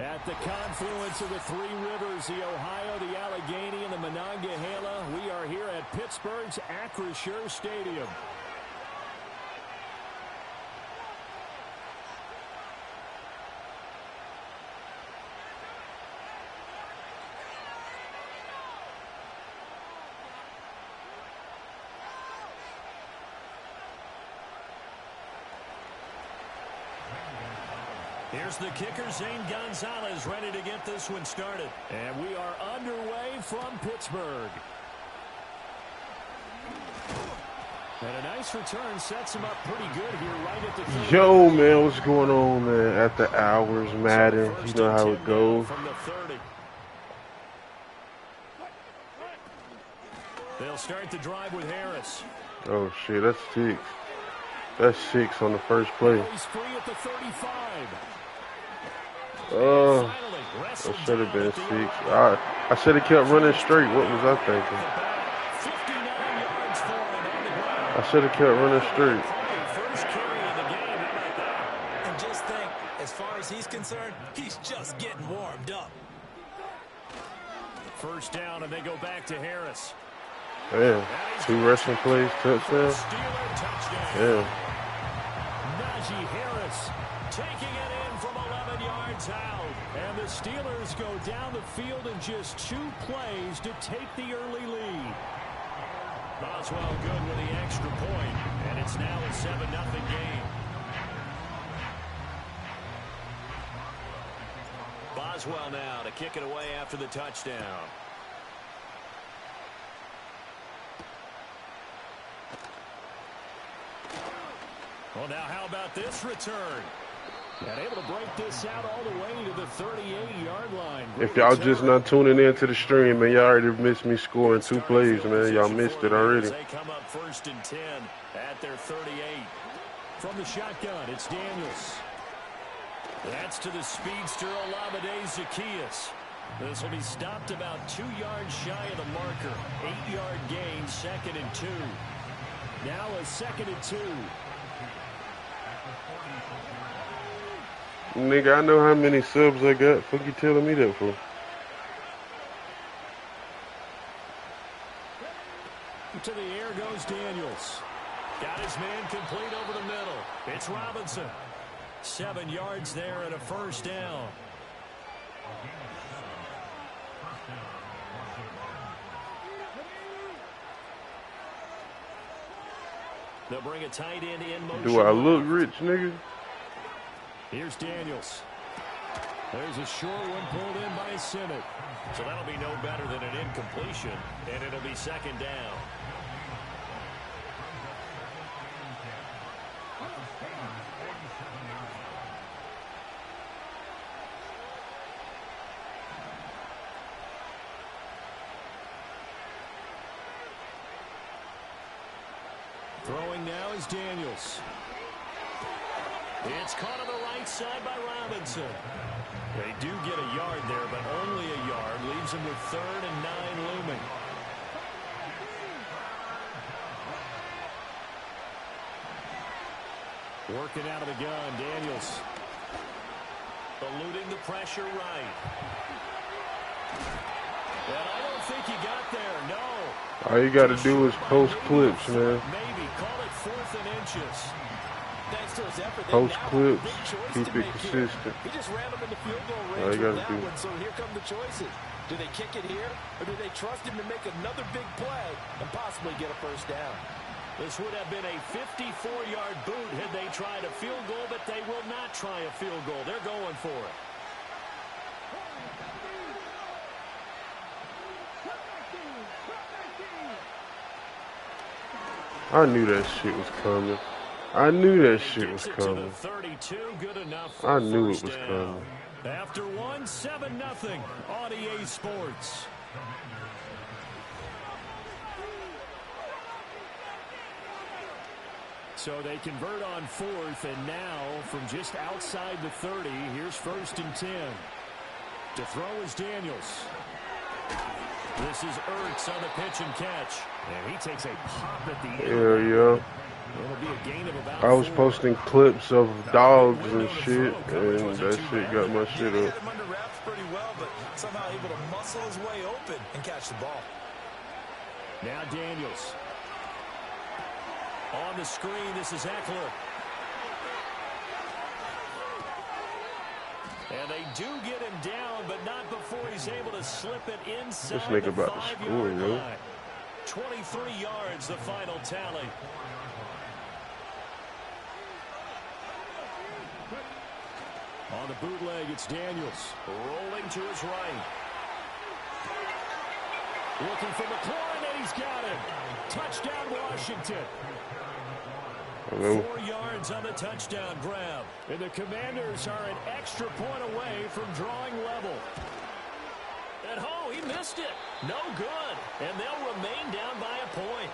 At the confluence of the three rivers, the Ohio, the Allegheny, and the Monongahela, we are here at Pittsburgh's Acrisure Stadium. Here's the kicker, Zane Gonzalez, ready to get this one started. And we are underway from Pittsburgh. And a nice return sets him up pretty good here right at the 30. Yo, man, what's going on, man? After hours, Madden, you know how it goes. From the 30. They'll start the drive with Harris. Oh, shit, that's 6. That's 6 on the first play. He's free at the 35. That should have been 6. I should have kept running straight. What was I thinking? I should have kept running straight. First carry of the game. How about that? And just think, as far as he's concerned, he's just getting warmed up. First down, and they go back to Harris. Man, 2 rushing plays, touchdown. Yeah. Najee Harris taking it in from 11 yards out. And the Steelers go down the field in just 2 plays to take the early lead. Boswell good with the extra point, and it's now a 7-0 game. Boswell now to kick it away after the touchdown. Well, now how about this return? And able to break this out all the way to the 38-yard line. If y'all just not tuning into the stream, man, y'all already missed me scoring 2 plays, man. Y'all missed it already. They come up 1st and 10 at their 38. From the shotgun, it's Daniels. That's to the speedster, Olamide Zaccheaus. This will be stopped about 2 yards shy of the marker. 8-yard gain, 2nd and 2. Now a 2nd and 2. Nigga, I know how many subs I got. Fuck you telling me that for? To the air goes Daniels. Got his man complete over the middle. It's Robinson. 7 yards there and a first down. They'll bring a tight end in motion. Do I look rich, nigga? Here's Daniels. There's a short one pulled in by Simic. So that'll be no better than an incompletion, and it'll be 2nd down. Throwing now is Daniels. It's caught on the right side by Robinson. They do get a yard there, but only a yard. Leaves them with 3rd and 9 looming. Working out of the gun, Daniels. Eluding the pressure right. And I don't think he got there, no. All you got to do is post clips, man. Maybe call it 4th and inches. Thanks to his effort, Post clips, keep it consistent. He just ran them in the field goal All range you with gotta that do. one, so here come the choices. Do they kick it here, or do they trust him to make another big play and possibly get a first down? This would have been a 54-yard boot had they tried a field goal, but they will not try a field goal. They're going for it. I knew that shit was coming. I knew that shit was coming. 32, good enough I knew it was coming. After 1, 7-0 on EA Sports. So they convert on 4th, and now from just outside the 30, here's 1st and 10. To throw is Daniels. This is Ertz on the pitch and catch. And he takes a pop at the end. Hell yeah. It'll be a gain of about I was 4. posting clips of dogs and shit, and that shit got my shit up. somehow able to muscle his way open and catch the ball. Now Daniels. On the screen, this is Eckler. And they do get him down, but not before he's able to slip it inside this nigga the about to score, 5-yard yo. line. 23 yards, the final tally. On the bootleg, it's Daniels. Rolling to his right. Looking for McLaurin, and he's got him. Touchdown, Washington. Hello. 4 yards on the touchdown grab. And the Commanders are an extra point away from drawing level. And oh, he missed it. No good. And they'll remain down by a point.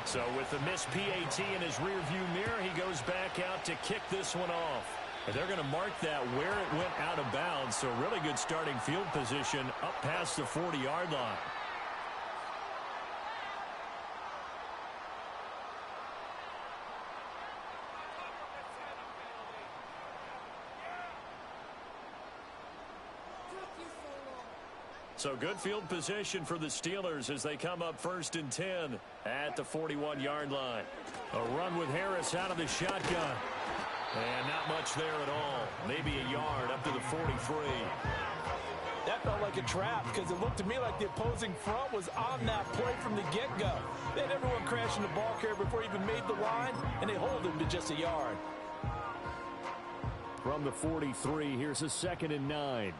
So with the missed PAT in his rearview mirror, he goes back out to kick this one off. And they're going to mark that where it went out of bounds. So really good starting field position up past the 40-yard line. So good field position for the Steelers as they come up 1st and 10 at the 41-yard line. A run with Harris out of the shotgun. And not much there at all. Maybe a yard up to the 43. That felt like a trap because it looked to me like the opposing front was on that play from the get-go. They had everyone crashing the ball carrier before he even made the line, and they hold him to just a yard. From the 43, here's a 2nd and 9.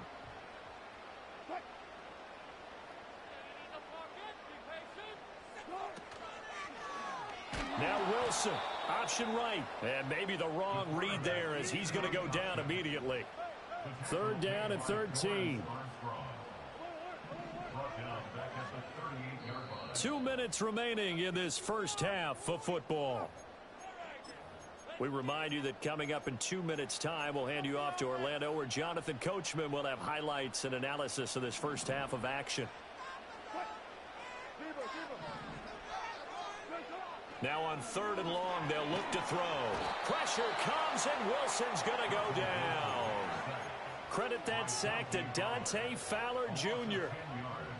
Now Wilson, option right. And maybe the wrong read there as he's going to go down immediately. 3rd down and 13. 2 minutes remaining in this first half of football. We remind you that coming up in 2 minutes' time, we'll hand you off to Orlando, where Jonathan Coachman will have highlights and analysis of this first half of action. Now on 3rd and long, they'll look to throw. Pressure comes, and Wilson's going to go down. Credit that sack to Dante Fowler Jr.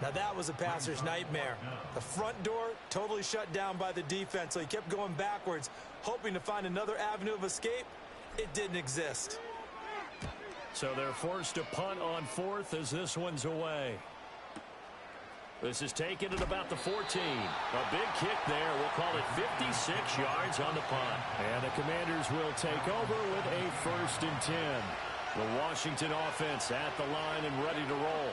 Now that was a passer's nightmare. The front door totally shut down by the defense, so he kept going backwards, hoping to find another avenue of escape. It didn't exist. So they're forced to punt on 4th as this one's away. This is taken at about the 14. A big kick there. We'll call it 56 yards on the punt. And the Commanders will take over with a 1st and 10. The Washington offense at the line and ready to roll.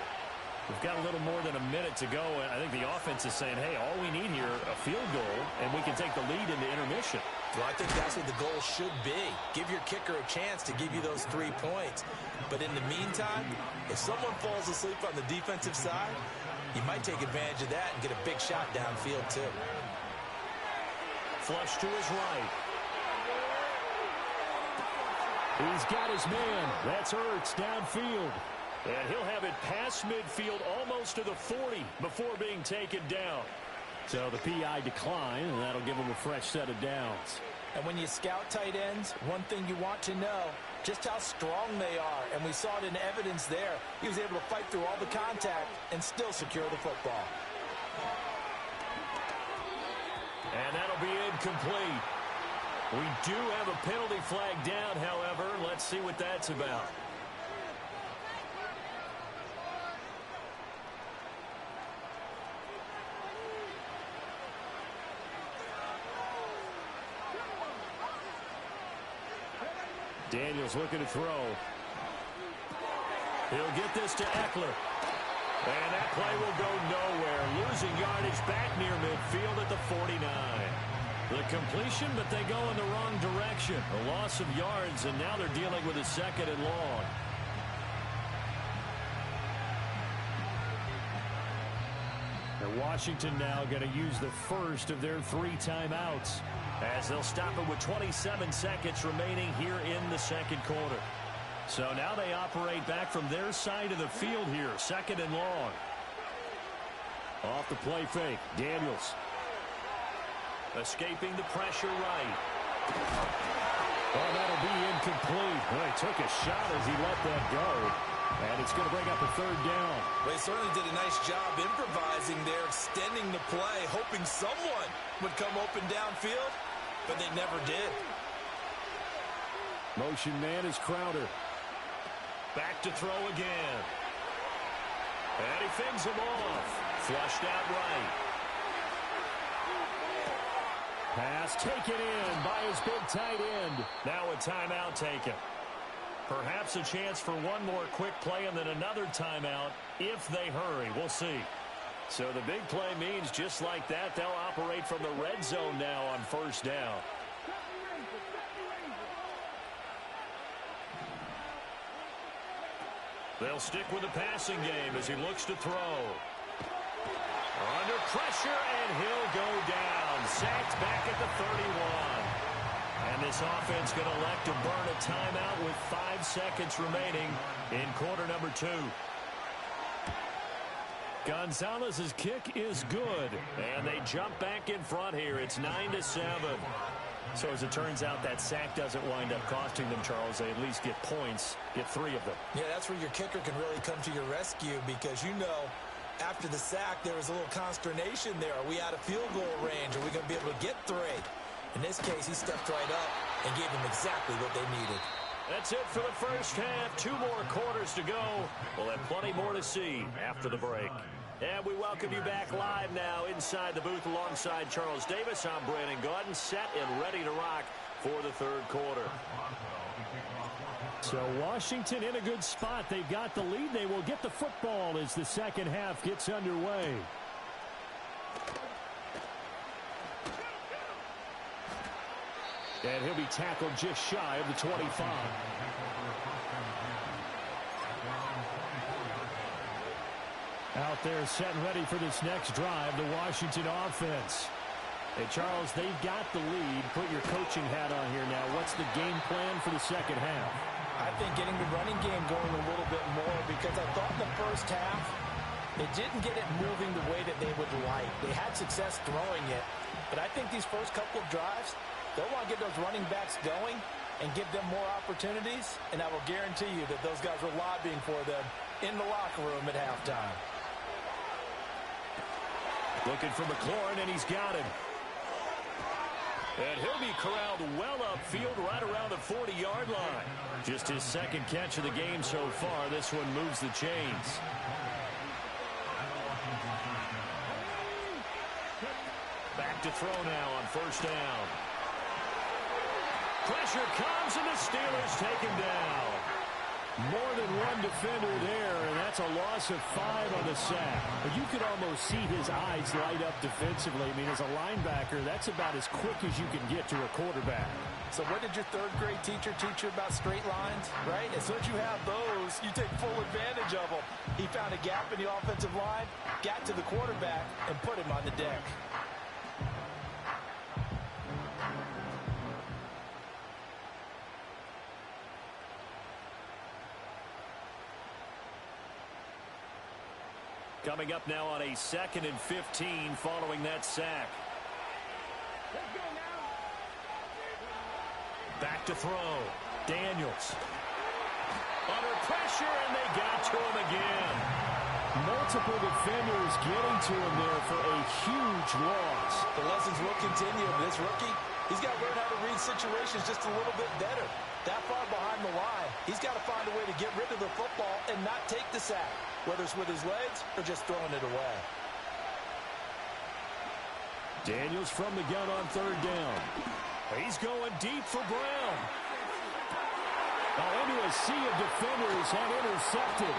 We've got a little more than a minute to go, and I think the offense is saying, hey, all we need here, a field goal, and we can take the lead into intermission. Well, I think that's what the goal should be. Give your kicker a chance to give you those 3 points. But in the meantime, if someone falls asleep on the defensive side, you might take advantage of that and get a big shot downfield, too. Flush to his right. He's got his man. That's Ertz downfield. And he'll have it past midfield almost to the 40 before being taken down. So the PI decline, and that'll give him a fresh set of downs. And when you scout tight ends, one thing you want to know, just how strong they are. And we saw it in evidence there. He was able to fight through all the contact and still secure the football. And that'll be incomplete. We do have a penalty flag down, however. Let's see what that's about. Daniels looking to throw. He'll get this to Eckler. And that play will go nowhere. Losing yardage back near midfield at the 49. The completion, but they go in the wrong direction. A loss of yards, and now they're dealing with a 2nd and long. And Washington now going to use the first of their 3 timeouts, as they'll stop it with 27 seconds remaining here in the 2nd quarter. So now they operate back from their side of the field here, 2nd and long. Off the play fake, Daniels. Escaping the pressure right. Oh, that'll be incomplete. Well, he took a shot as he let that go. And it's going to bring up a third down. Well, he certainly did a nice job improvising there, extending the play, hoping someone would come open downfield, but they never did. Motion man is Crowder. Back to throw again. And he fends him off. Flushed out right. Pass taken in by his big tight end. Now a timeout taken. Perhaps a chance for one more quick play and then another timeout if they hurry. We'll see. So the big play means just like that, they'll operate from the red zone now on first down. They'll stick with the passing game as he looks to throw. Under pressure, and he'll go down. Sacked back at the 31. And this offense going to elect to burn a timeout with 5 seconds remaining in quarter number 2. Gonzalez's kick is good, and they jump back in front here. It's 9-7. So as it turns out, that sack doesn't wind up costing them, Charles. They at least get points, get 3 of them. Yeah, that's where your kicker can really come to your rescue because, you know, after the sack, there was a little consternation there. Are we out of field goal range? Are we going to be able to get 3? In this case, he stepped right up and gave them exactly what they needed. That's it for the first half. 2 more quarters to go. We'll have plenty more to see after the break. And we welcome you back live now inside the booth alongside Charles Davis. I'm Brandon Gaudin, set and ready to rock for the third quarter. So Washington in a good spot. They've got the lead. They will get the football as the second half gets underway. And he'll be tackled just shy of the 25. Out there set and ready for this next drive, the Washington offense. Hey, Charles, they've got the lead. Put your coaching hat on here now. What's the game plan for the second half? I think getting the running game going a little bit more because I thought in the first half they didn't get it moving the way that they would like. They had success throwing it, but I think these first couple of drives, they'll want to get those running backs going and give them more opportunities, and I will guarantee you that those guys were lobbying for them in the locker room at halftime. Looking for McLaurin, and he's got him. And he'll be corralled well upfield right around the 40-yard line. Just his second catch of the game so far. This one moves the chains. Back to throw now on first down. Pressure comes, and the Steelers take him down. More than one defender there, and that's a loss of 5 on the sack. But you could almost see his eyes light up defensively. I mean, as a linebacker, that's about as quick as you can get to a quarterback. So what did your third-grade teacher teach you about straight lines, right? As soon as you have those, you take full advantage of them. He found a gap in the offensive line, got to the quarterback, and put him on the deck. Coming up now on a 2nd and 15 following that sack. Back to throw. Daniels. Under pressure, and they got to him again. Multiple defenders getting to him there for a huge loss. The lessons will continue. This rookie, he's got to learn how to read situations just a little bit better. That far behind the line, he's got to find a way to get rid of the football and not take the sack, whether it's with his legs or just throwing it away. Daniels from the gun on third down. He's going deep for Brown. Into a sea of defenders and intercepted.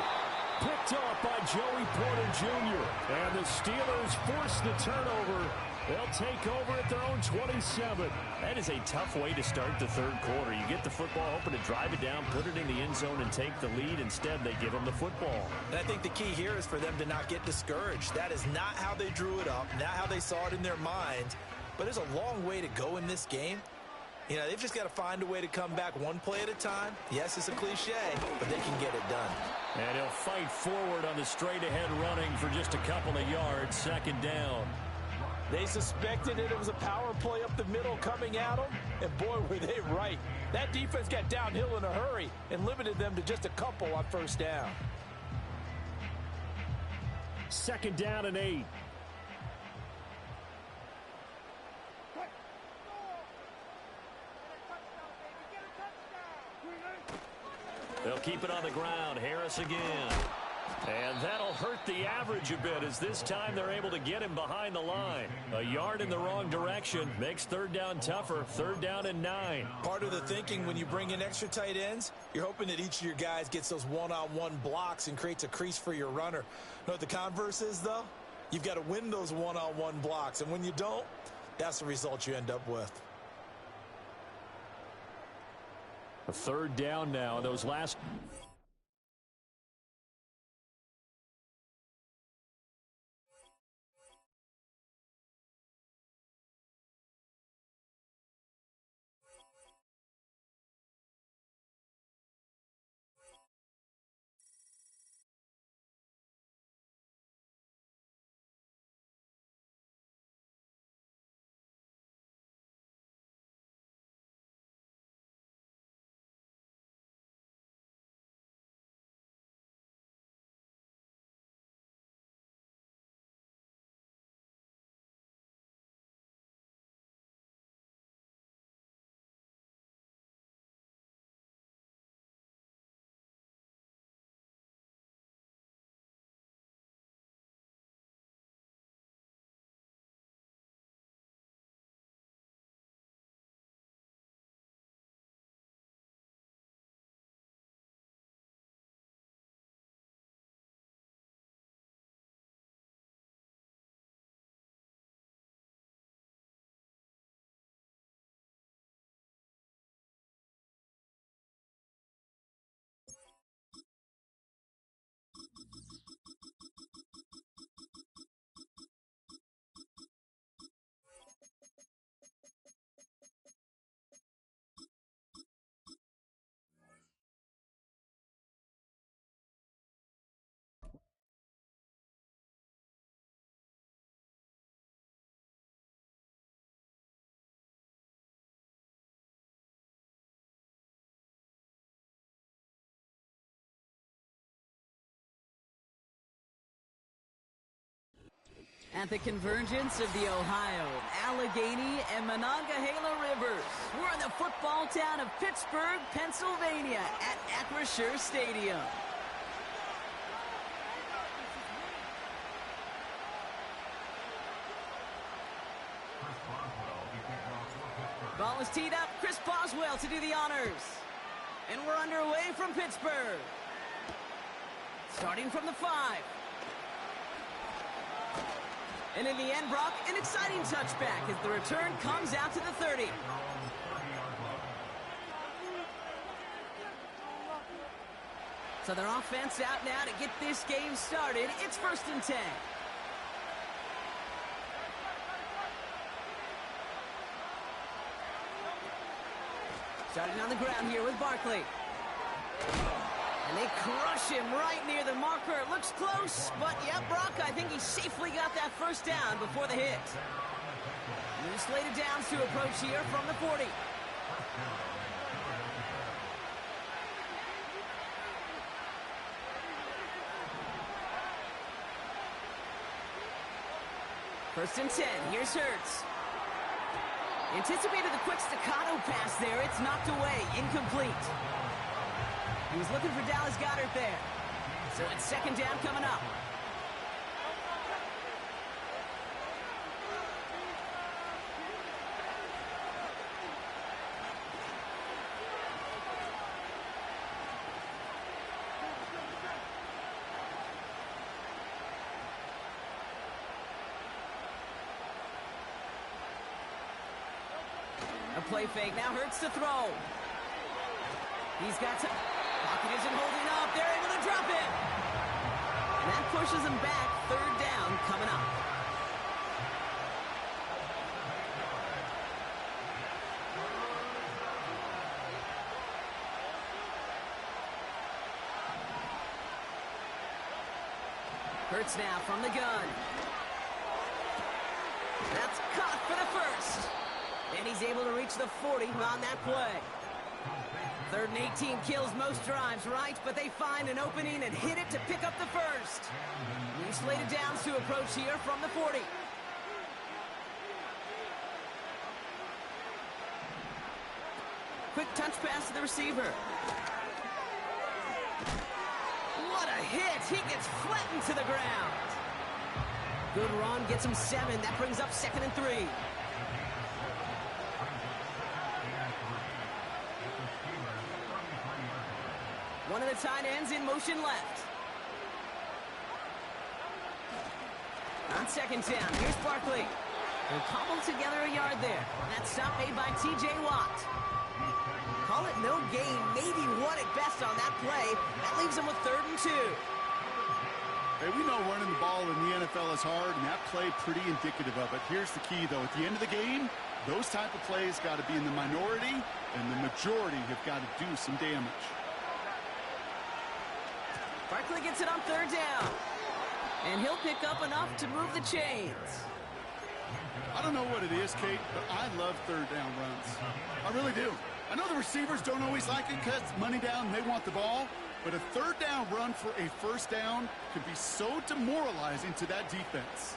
Picked off by Joey Porter Jr. And the Steelers force the turnover. They'll take over at their own 27. That is a tough way to start the third quarter. You get the football, hoping to drive it down, put it in the end zone, and take the lead. Instead, they give them the football. And I think the key here is for them to not get discouraged. That is not how they drew it up, not how they saw it in their minds. But there's a long way to go in this game. You know, they've just got to find a way to come back one play at a time. Yes, it's a cliche, but they can get it done. And he'll fight forward on the straight-ahead running for just a couple of yards. Second down. They suspected it was a power play up the middle coming at them, and boy, were they right. That defense got downhill in a hurry and limited them to just a couple on first down. 2nd down and 8. They'll keep it on the ground. Harris again. And that'll hurt the average a bit as this time they're able to get him behind the line. A yard in the wrong direction makes 3rd down tougher. 3rd down and 9. Part of the thinking when you bring in extra tight ends, you're hoping that each of your guys gets those one-on-one blocks and creates a crease for your runner. Know what the converse is, though? You've got to win those one-on-one blocks, and when you don't, that's the result you end up with. A 3rd down now. Those last... At the convergence of the Ohio, Allegheny, and Monongahela Rivers, we're in the football town of Pittsburgh, Pennsylvania, at Acrisure Stadium. Ball is teed up. Chris Boswell to do the honors. And we're underway from Pittsburgh. Starting from the 5. And in the end, Brock, an exciting touchback as the return comes out to the 30. So their offense out now to get this game started. It's 1st and 10. Starting on the ground here with Barkley. And they crush him right near the marker. It looks close, but yeah, Brock, I think he safely got that 1st down before the hit. New slated downs to approach here from the 40. First and 10, here's Hurts. Anticipated the quick staccato pass there. It's knocked away, incomplete. He was looking for Dallas Goedert there. So it's 2nd down coming up. A play fake. Now Hurts to throw. He's got to... Pocket isn't holding up. They're able to drop it. And that pushes him back. 3rd down coming up. Hurts now from the gun. reach the 40 on that play. 3rd and 18 kills most drives, right? But they find an opening and hit it to pick up the first. New slated downs to approach here from the 40. Quick touch pass to the receiver. What a hit! He gets flattened to the ground. Good run, gets him 7. That brings up 2nd and 3. One of the tight ends in motion left. On 2nd down, here's Barkley. They'll cobble together a yard there. That stop made by T.J. Watt. Call it no gain, maybe one at best on that play. That leaves him with 3rd and 2. Hey, we know running the ball in the NFL is hard, and that play pretty indicative of it. Here's the key, though. At the end of the game, those type of plays got to be in the minority, and the majority have got to do some damage. Barkley gets it on 3rd down. And he'll pick up enough to move the chains. I don't know what it is, Kate, but I love 3rd down runs. I really do. I know the receivers don't always like it because money down, they want the ball. But a 3rd down run for a 1st down could be so demoralizing to that defense.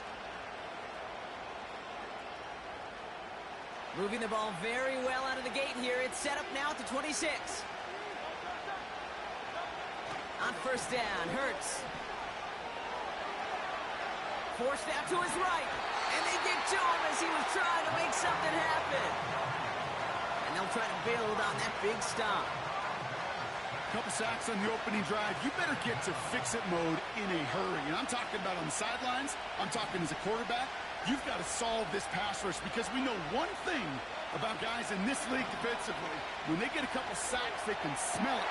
Moving the ball very well out of the gate here. It's set up now at the 26. On 1st down, Hurts. Forced out to his right. And they get to him as he was trying to make something happen. And they'll try to build on that big stop. Couple sacks on the opening drive. You better get to fix-it mode in a hurry. And I'm talking about on the sidelines. I'm talking as a quarterback. You've got to solve this pass rush because we know one thing about guys in this league defensively. When they get a couple sacks, they can smell it.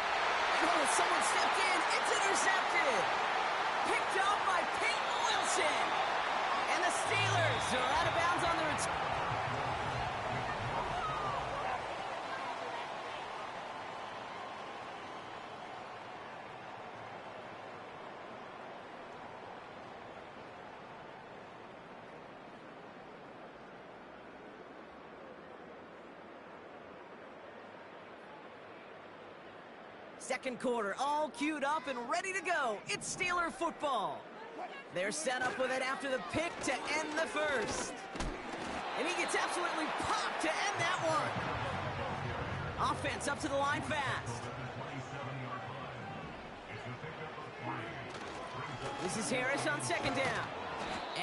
And oh, someone stepped in. It's intercepted. Picked up by Peyton Wilson. And the Steelers are out of bounds on the return. Second quarter, all queued up and ready to go. It's Steeler football. They're set up with it after the pick to end the first. And he gets absolutely popped to end that one. Offense up to the line fast. This is Harris on 2nd down.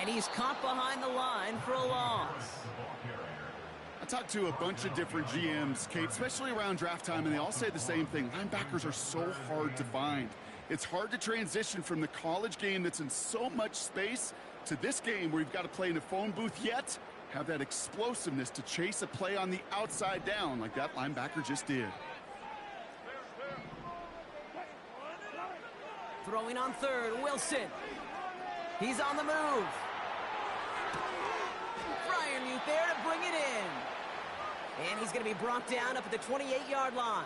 And he's caught behind the line for a loss. I talked to a bunch of different GMs, Kate, especially around draft time, and they all say the same thing. Linebackers are so hard to find. It's hard to transition from the college game that's in so much space to this game where you've got to play in a phone booth, yet have that explosiveness to chase a play on the outside down like that linebacker just did. Throwing on 3rd, Wilson. He's on the move. Fryermuth there to bring it in. And he's going to be brought down up at the 28-yard line.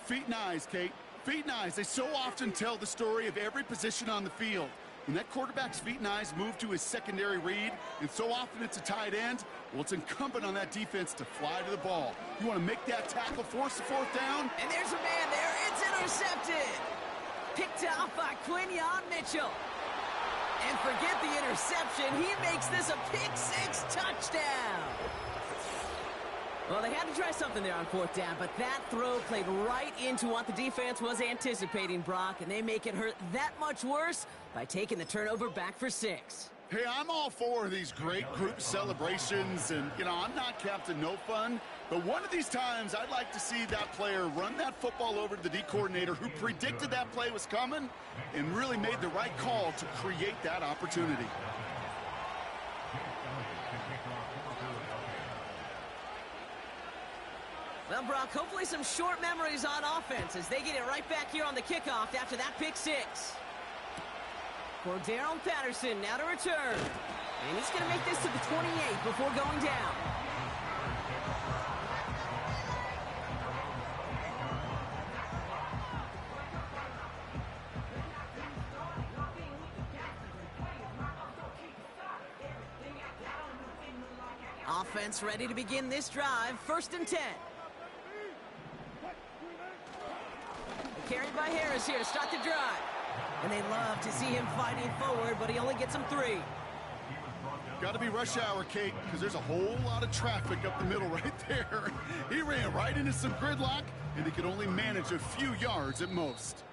Feet and eyes, Kate. Feet and eyes. They so often tell the story of every position on the field. When that quarterback's feet and eyes move to his secondary read, and so often it's a tight end, well, it's incumbent on that defense to fly to the ball. You want to make that tackle, force the 4th down. And there's a man there. It's intercepted. Picked off by Quinyon Mitchell. And forget the interception. He makes this a pick-6 touchdown. Well, they had to try something there on 4th down, but that throw played right into what the defense was anticipating, Brock, and they make it hurt that much worse by taking the turnover back for 6. Hey, I'm all for these great group celebrations, and, you know, I'm not Captain No Fun, but one of these times I'd like to see that player run that football over to the D coordinator who predicted that play was coming and really made the right call to create that opportunity. Well, Brock, hopefully some short memories on offense as they get it right back here on the kickoff after that pick-6. Cordarrelle Patterson now to return. And he's going to make this to the 28 before going down. Offense ready to begin this drive. 1st and 10. Carried by Harris here to start the drive. And they love to see him fighting forward, but he only gets them 3. Got to be rush hour, Kate, because there's a whole lot of traffic up the middle right there. He ran right into some gridlock, and he could only manage a few yards at most.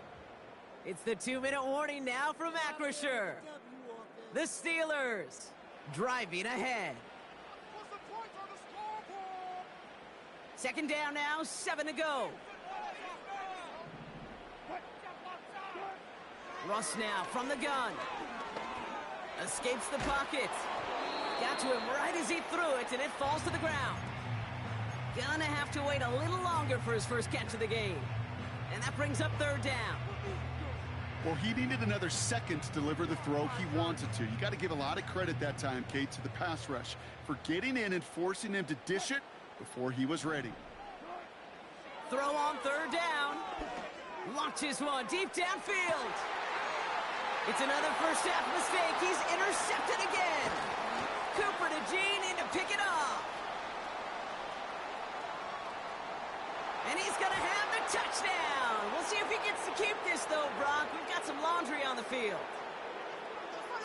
It's the 2-minute warning now from Acrisure. The Steelers driving ahead. 2nd down now, 7 to go. Russ now from the gun. Escapes the pocket. Got to him right as he threw it, and it falls to the ground. Gonna have to wait a little longer for his first catch of the game. And that brings up 3rd down. Well, he needed another second to deliver the throw he wanted to. You got to give a lot of credit that time, Kate, to the pass rush for getting in and forcing him to dish it before he was ready. Throw on 3rd down. Launches one deep downfield. It's another first half mistake. He's intercepted again. Cooper to Gene in to pick it off. And he's going to have the touchdown. We'll see if he gets to keep this, though, Brock. We've got some laundry on the field.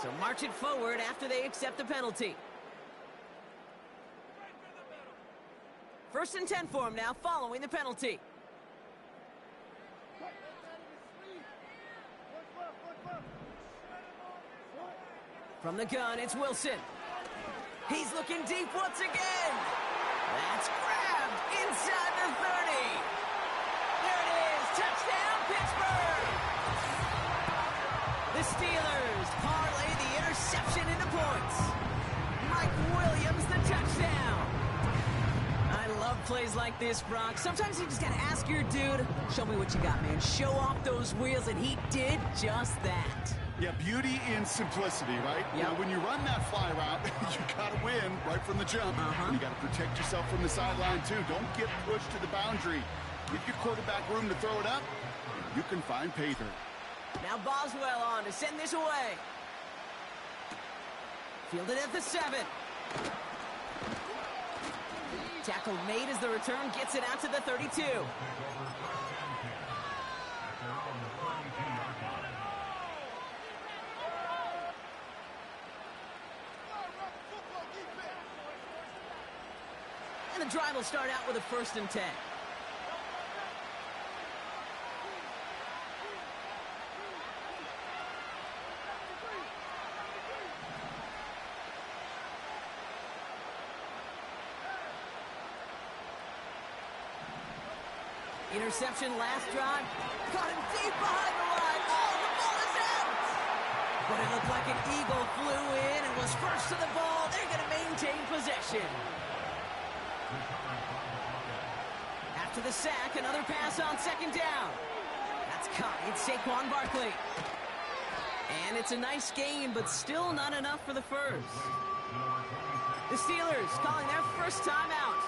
So march it forward after they accept the penalty. 1st and 10 for him now, following the penalty. From the gun, it's Wilson. He's looking deep once again. That's grabbed inside the 30. There it is. Touchdown, Pittsburgh. The Steelers parlay the interception into points. Mike Williams, the touchdown. I love plays like this, Brock. Sometimes you just got to ask your dude, show me what you got, man. Show off those wheels, and he did just that. Yeah, beauty in simplicity, right? Yep. Now, when you run that fly route, you got to win right from the jump. And you got to protect yourself from the sideline, too. Don't get pushed to the boundary. Give your quarterback room to throw it up, and you can find pay dirt. Now Boswell on to send this away. Fielded at the 7. Tackle made as the return gets it out to the 32. And the drive will start out with a 1st and 10. Interception last drive. Caught him deep behind the line. Oh, the ball is out! But it looked like an eagle flew in and was first to the ball. They're going to maintain possession. After the sack, another pass on 2nd down. That's caught. It's Saquon Barkley. And it's a nice gain, but still not enough for the first. The Steelers calling their first timeout.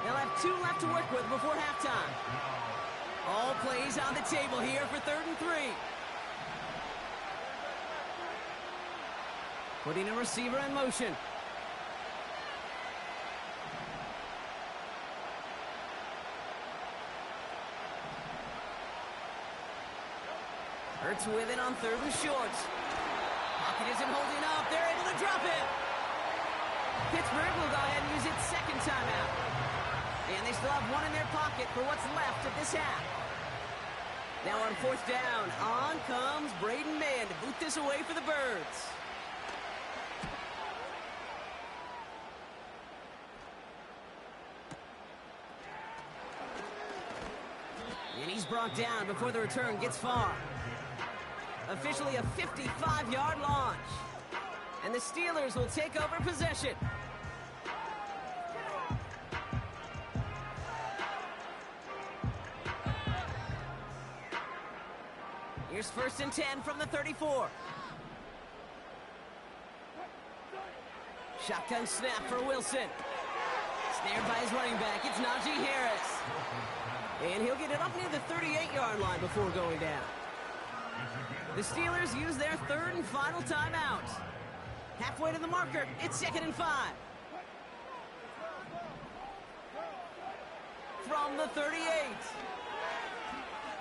They'll have 2 left to work with before halftime. All plays on the table here for 3rd and 3. Putting a receiver in motion. Hurts with it on 3rd and short. Pocket isn't holding up. They're able to drop it. Pittsburgh will go ahead and use its 2nd timeout. And they still have 1 in their pocket for what's left of this half. Now on 4th down, on comes Braden Mann to boot this away for the Birds. And he's brought down before the return gets far. Officially a 55-yard launch. And the Steelers will take over possession. Here's 1st and 10 from the 34. Shotgun snap for Wilson. Snared by his running back. It's Najee Harris. And he'll get it up near the 38-yard line before going down. The Steelers use their 3rd and final timeout. Halfway to the marker, it's 2nd and 5. from the 38.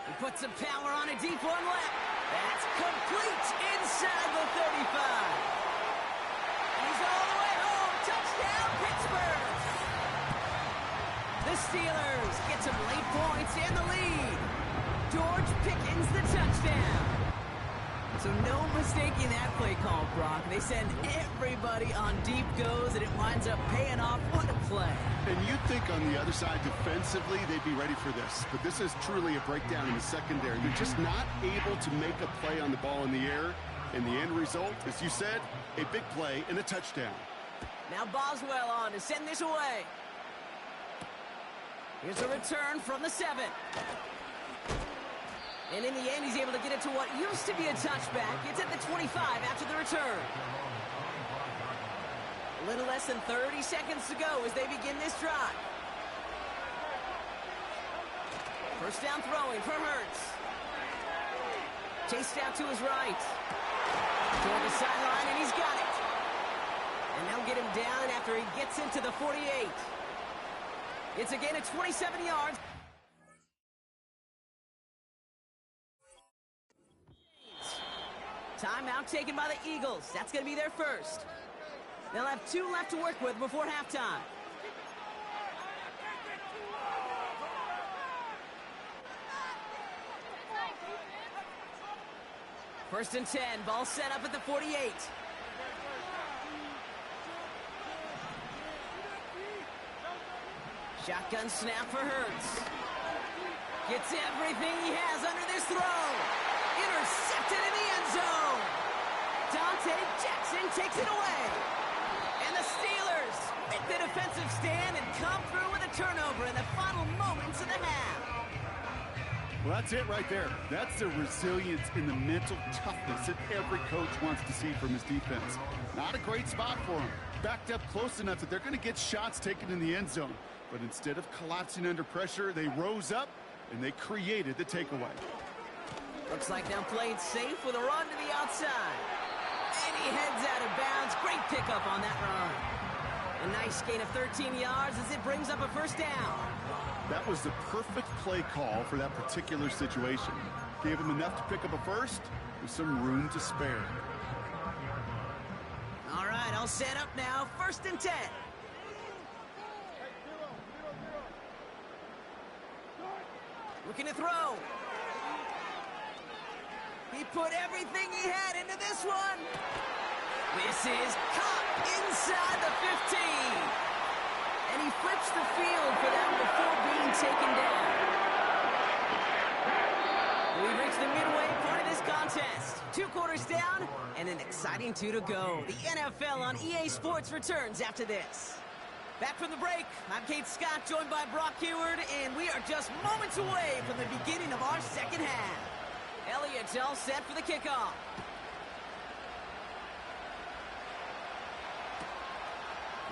He puts some power on a deep one left. That's complete inside the 35. He's all the way home. Touchdown, Pittsburgh. The Steelers get some late points and the lead. George Pickens the touchdown. So no mistaking that play call, Brock. They send everybody on deep goes, and it winds up paying off. What a play. And you'd think on the other side defensively they'd be ready for this. But this is truly a breakdown in the secondary. They're just not able to make a play on the ball in the air. And the end result, as you said, a big play and a touchdown. Now Boswell on to send this away. Here's a return from the 7. And in the end, he's able to get it to what used to be a touchback. It's at the 25 after the return. A little less than 30 seconds to go as they begin this drive. First down throwing for Hurts. Chased out to his right. Toward the sideline, and he's got it. And they'll get him down after he gets into the 48. It's a gain of 27 yards. Timeout taken by the Eagles. That's going to be their first. They'll have 2 left to work with before halftime. First and 10. Ball set up at the 48. Shotgun snap for Hurts. Gets everything he has under this throw. Intercepted in the end zone. Dante Jackson takes it away. And the Steelers make the defensive stand and come through with a turnover in the final moments of the half. Well, that's it right there. That's the resilience and the mental toughness that every coach wants to see from his defense. Not a great spot for him. Backed up close enough that they're going to get shots taken in the end zone. But instead of collapsing under pressure, they rose up and they created the takeaway. Looks like they'll play it safe with a run to the outside. And he heads out of bounds. Great pickup on that run. A nice gain of 13 yards as it brings up a first down. That was the perfect play call for that particular situation. Gave him enough to pick up a first with some room to spare. All right, all set up now. First and 10. Looking to throw. He put everything he had into this one. This is caught inside the 15. And he flips the field for them before being taken down. We've reached the midway part of this contest. 2 quarters down and an exciting 2 to go. The NFL on EA Sports returns after this. Back from the break, I'm Kate Scott, joined by Brock Heward, and we are just moments away from the beginning of our second half. Elliott's all set for the kickoff.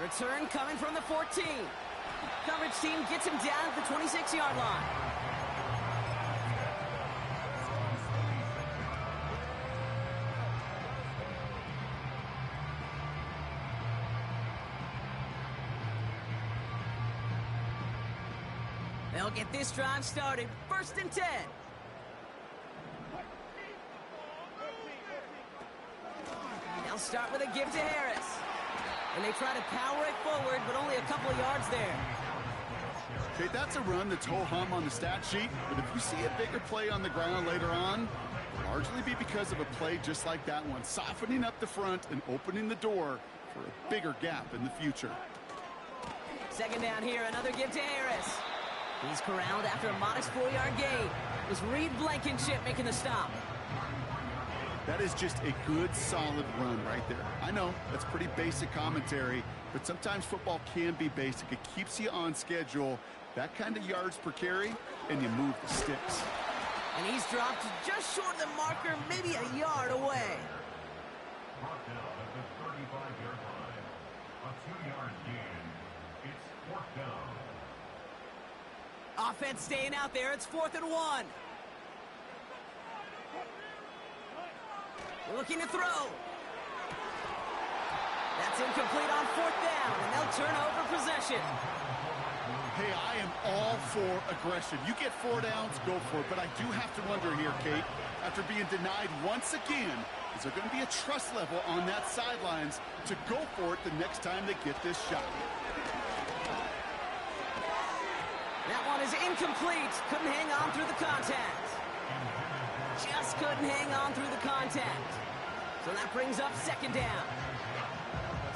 Return coming from the 14. Coverage team gets him down at the 26-yard line. They'll get this drive started. First and 10. They'll start with a give to Harris. And they try to power it forward, but only a couple of yards there. Okay, that's a run that's ho-hum on the stat sheet, but if you see a bigger play on the ground later on, it'll largely be because of a play just like that one, softening up the front and opening the door for a bigger gap in the future. Second down here, another give to Harris. He's corralled after a modest 4-yard gain. It was Reed Blankenship making the stop. That is just a good, solid run right there. I know, that's pretty basic commentary, but sometimes football can be basic. It keeps you on schedule, that kind of yards per carry, and you move the sticks. And he's dropped just short of the marker, maybe a yard away. Brought down at the 35-yard line. A 2-yard gain. It's 4th down. Offense staying out there. It's 4th and 1. Looking to throw. That's incomplete on 4th down, and they'll turn over possession. Hey, I am all for aggression. You get 4 downs, go for it. But I do have to wonder here, Kate, after being denied once again, is there going to be a trust level on that sidelines to go for it the next time they get this shot? That one is incomplete. Couldn't hang on through the contact. Just couldn't hang on through the contact. So that brings up second down.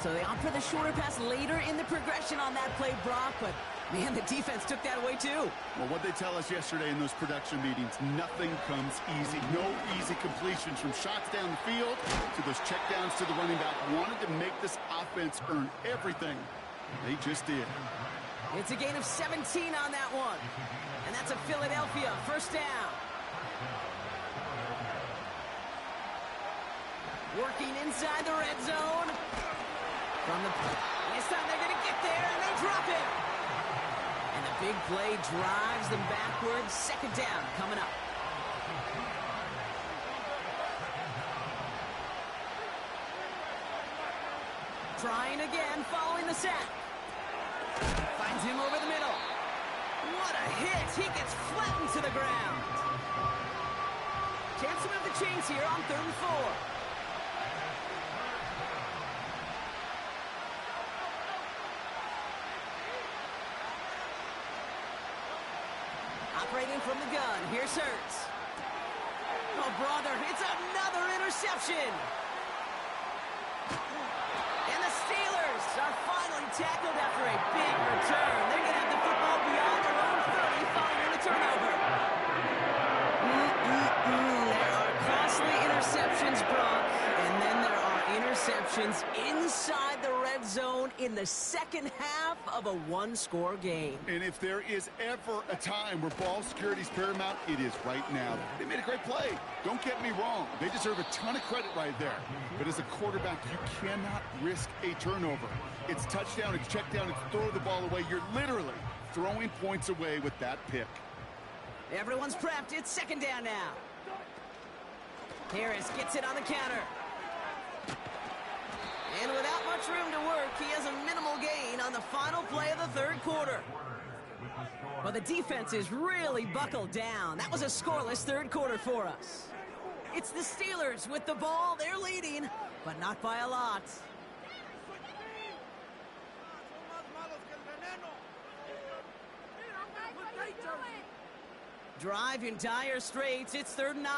So they opt for the shorter pass later in the progression on that play, Brock, but man, the defense took that away too. Well, what they tell us yesterday in those production meetings, nothing comes easy. No easy completions from shots down the field to those checkdowns to the running back. Wanted to make this offense earn everything. They just did. It's a gain of 17 on that one. And that's a Philadelphia first down. Working inside the red zone. This time they're going to get there, and they drop it. And the big play drives them backwards. Second down coming up. Trying again, following the sack. Finds him over the middle. What a hit. He gets flattened to the ground. Chance to move the chains here on 3rd and 4. Operating from the gun, here's Hurts. Oh, brother, it's another interception. And the Steelers are finally tackled after a big return. They're going to have the football beyond their own 30 following the turnover. There are costly interceptions, Brock, and then there are interceptions inside the red zone in the second half of a one-score game. And if there is ever a time where ball security is paramount, it is right now. They made a great play. Don't get me wrong. They deserve a ton of credit right there. But as a quarterback, you cannot risk a turnover. It's touchdown, it's check down, it's throw the ball away. You're literally throwing points away with that pick. Everyone's prepped. It's second down now. Harris gets it on the counter. And without much room to work, he has a minimal gain on the final play of the 3rd quarter. Well, the defense is really buckled down. That was a scoreless 3rd quarter for us. It's the Steelers with the ball. They're leading, but not by a lot. Drive in dire straits. It's 3rd and 9.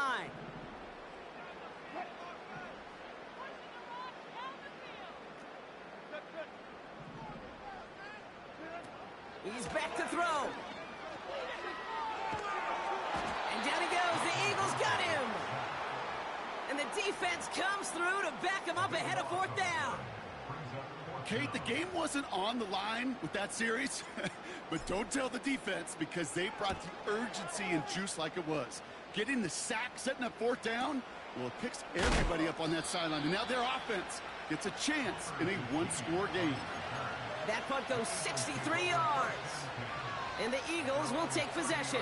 He's back to throw. And down he goes. The Eagles got him. And the defense comes through to back him up ahead of 4th down. Kate, the game wasn't on the line with that series, but don't tell the defense because they brought the urgency and juice like it was. Getting the sack, setting up 4th down, well, it picks everybody up on that sideline. And now their offense gets a chance in a one-score game. That punt goes 63 yards. And the Eagles will take possession.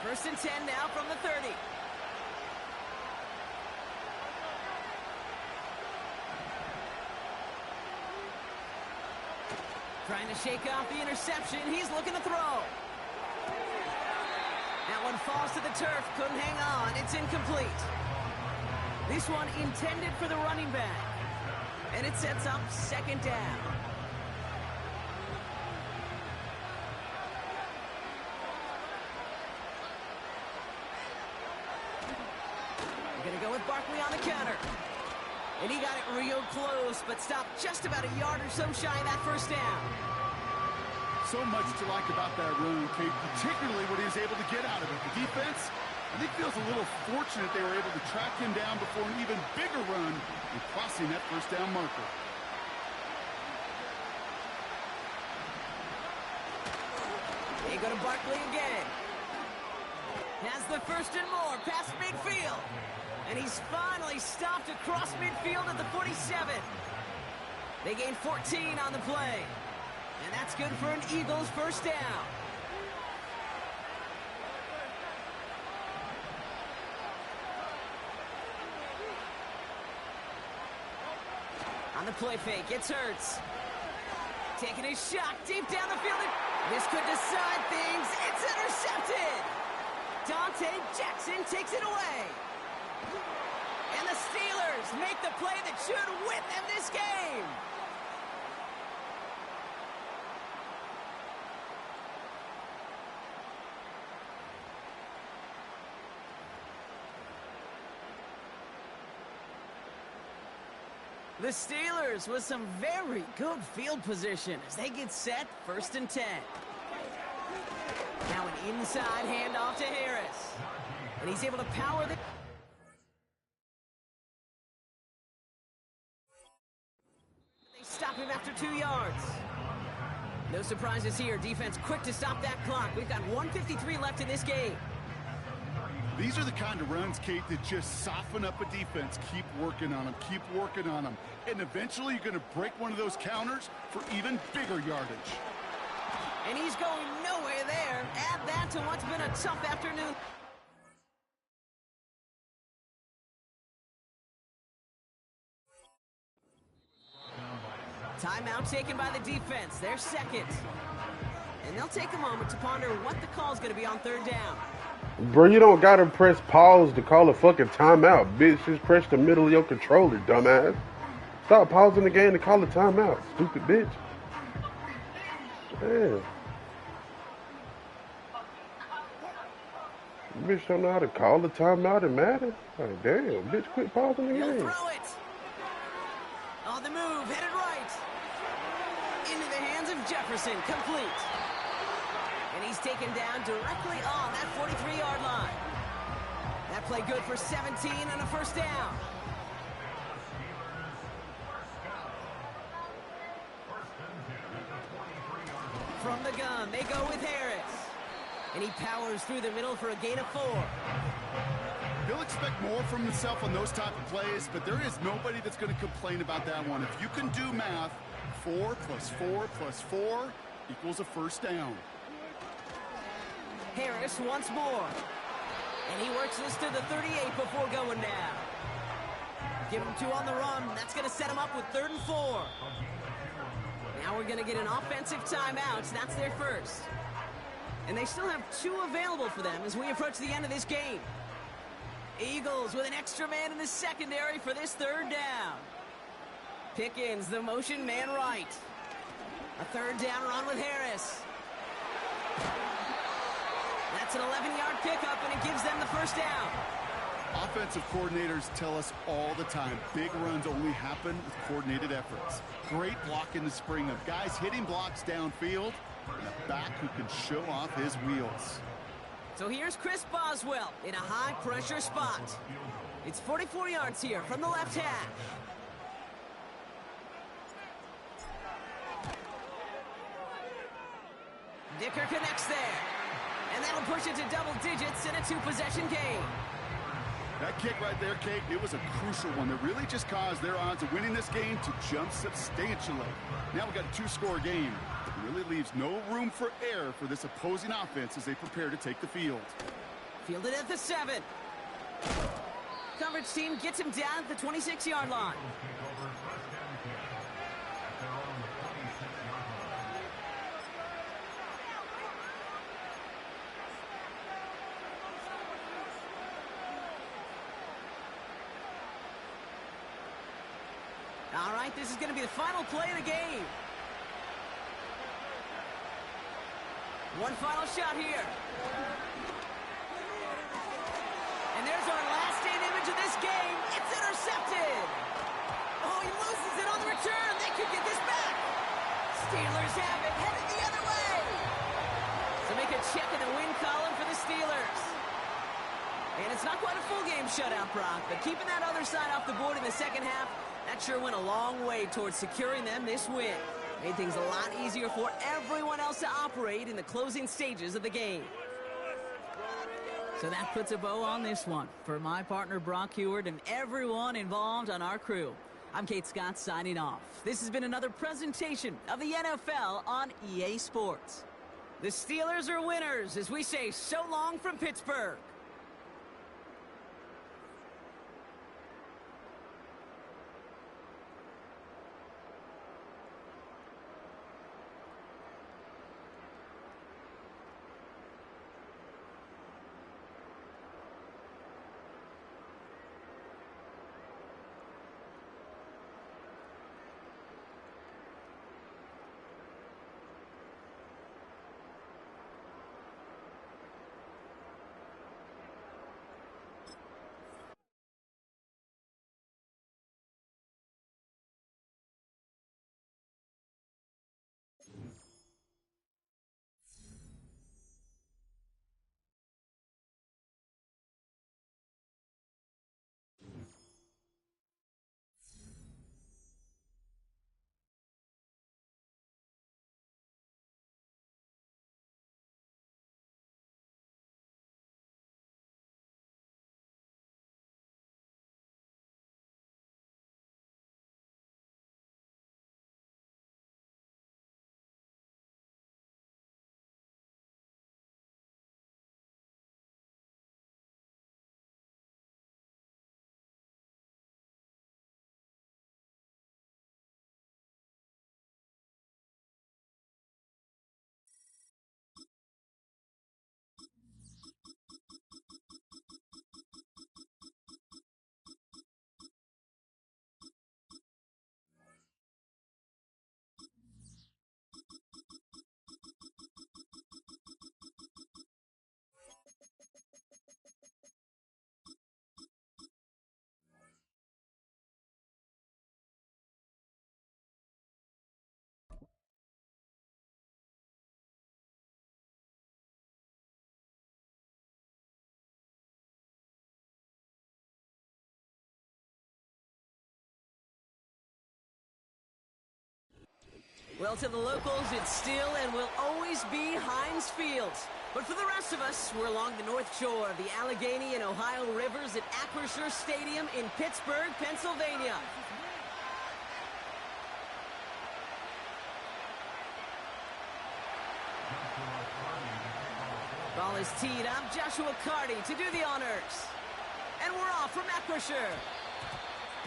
First and 10 now from the 30. Trying to shake off the interception. He's looking to throw. That one falls to the turf. Couldn't hang on. It's incomplete. This one intended for the running back. And it sets up second down. We're going to go with Barkley on the counter. And he got it real close, but stopped just about a yard or so shy of that first down. So much to like about that run, Kate, particularly what he was able to get out of it. The defense, I think, feels a little fortunate they were able to track him down before an even bigger run and crossing that first down marker. They go to Barkley again. Has the first and more past midfield. And he's finally stopped across midfield at the 47. They gain 14 on the play. And that's good for an Eagles first down. On the play fake, it's Hurts. Taking a shot deep down the field. This could decide things. It's intercepted. Dante Jackson takes it away. And the Steelers make the play that should win them this game. The Steelers with some very good field position as they get set, 1st and 10. Now an inside handoff to Harris. And he's able to power the... They stop him after 2 yards. No surprises here. Defense quick to stop that clock. We've got 1:53 left in this game. These are the kind of runs, Kate, that just soften up a defense. Keep working on them, keep working on them. And eventually you're going to break one of those counters for even bigger yardage. And he's going nowhere there. Add that to what's been a tough afternoon. Timeout taken by the defense. They're second. And they'll take a moment to ponder what the call's going to be on 3rd down. Bro, you don't gotta press pause to call a fucking timeout, bitch. Just press the middle of your controller, dumbass. Stop pausing the game to call a timeout, stupid bitch. Damn. Bitch don't know how to call a timeout in Madden. Like, damn, bitch, quit pausing the He'll game. throw it. On the move, headed right. Into the hands of Jefferson, complete. And he's taken down directly on that 43-yard line. That play good for 17 and a 1st down. From the gun, they go with Harris. And he powers through the middle for a gain of 4. He'll expect more from himself on those type of plays, but there is nobody that's going to complain about that one. If you can do math, 4 plus 4 plus 4 equals a 1st down. Harris once more. And he works this to the 38 before going down. Give him 2 on the run. That's going to set him up with 3rd and 4. Now we're going to get an offensive timeout. That's their first. And they still have 2 available for them as we approach the end of this game. Eagles with an extra man in the secondary for this 3rd down. Pickens, the motion man right. A 3rd down run with Harris. That's an 11-yard pickup, and it gives them the 1st down. Offensive coordinators tell us all the time, big runs only happen with coordinated efforts. Great block in the spring of guys hitting blocks downfield, and a back who can show off his wheels. So here's Chris Boswell in a high-pressure spot. It's 44 yards here from the left hash. Dicker connects there. And that'll push it to double digits in a 2-possession game. That kick right there, Kate, it was a crucial one that really just caused their odds of winning this game to jump substantially. Now we got a 2-score game. It really leaves no room for error for this opposing offense as they prepare to take the field. Fielded at the 7. Coverage team gets him down at the 26-yard line. All right, this is going to be the final play of the game. One final shot here. And there's our last-stand image of this game. It's intercepted. Oh, he loses it on the return. They could get this back. Steelers have it, headed the other way. So make a check in the win column for the Steelers. And it's not quite a full game shutout, Brock, but keeping that other side off the board in the second half, that sure went a long way towards securing them this win. Made things a lot easier for everyone else to operate in the closing stages of the game. So that puts a bow on this one. For my partner, Brock Heward, and everyone involved on our crew, I'm Kate Scott signing off. This has been another presentation of the NFL on EA Sports. The Steelers are winners as we say so long from Pittsburgh. Well, to the locals, it's still and will always be Heinz Field. But for the rest of us, we're along the North Shore of the Allegheny and Ohio Rivers at Acrisure Stadium in Pittsburgh, Pennsylvania. Ball is teed up. Joshua Carty to do the honors. And we're off from Acrisure.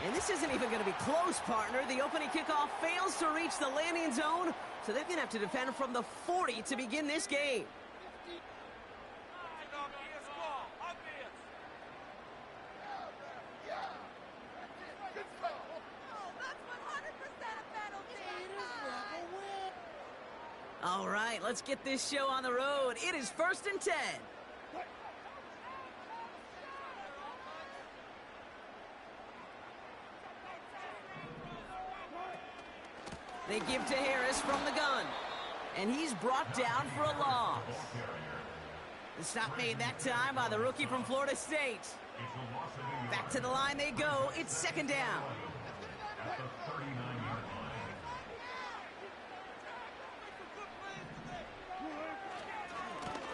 And this isn't even going to be close, partner. The opening kickoff fails to reach the landing zone, so they're going to have to defend from the 40 to begin this game. All right, let's get this show on the road. It is 1st and 10. They give to Harris from the gun. And he's brought down for a loss. The stop made that time by the rookie from Florida State. Back to the line they go. It's 2nd down. At the 39-yard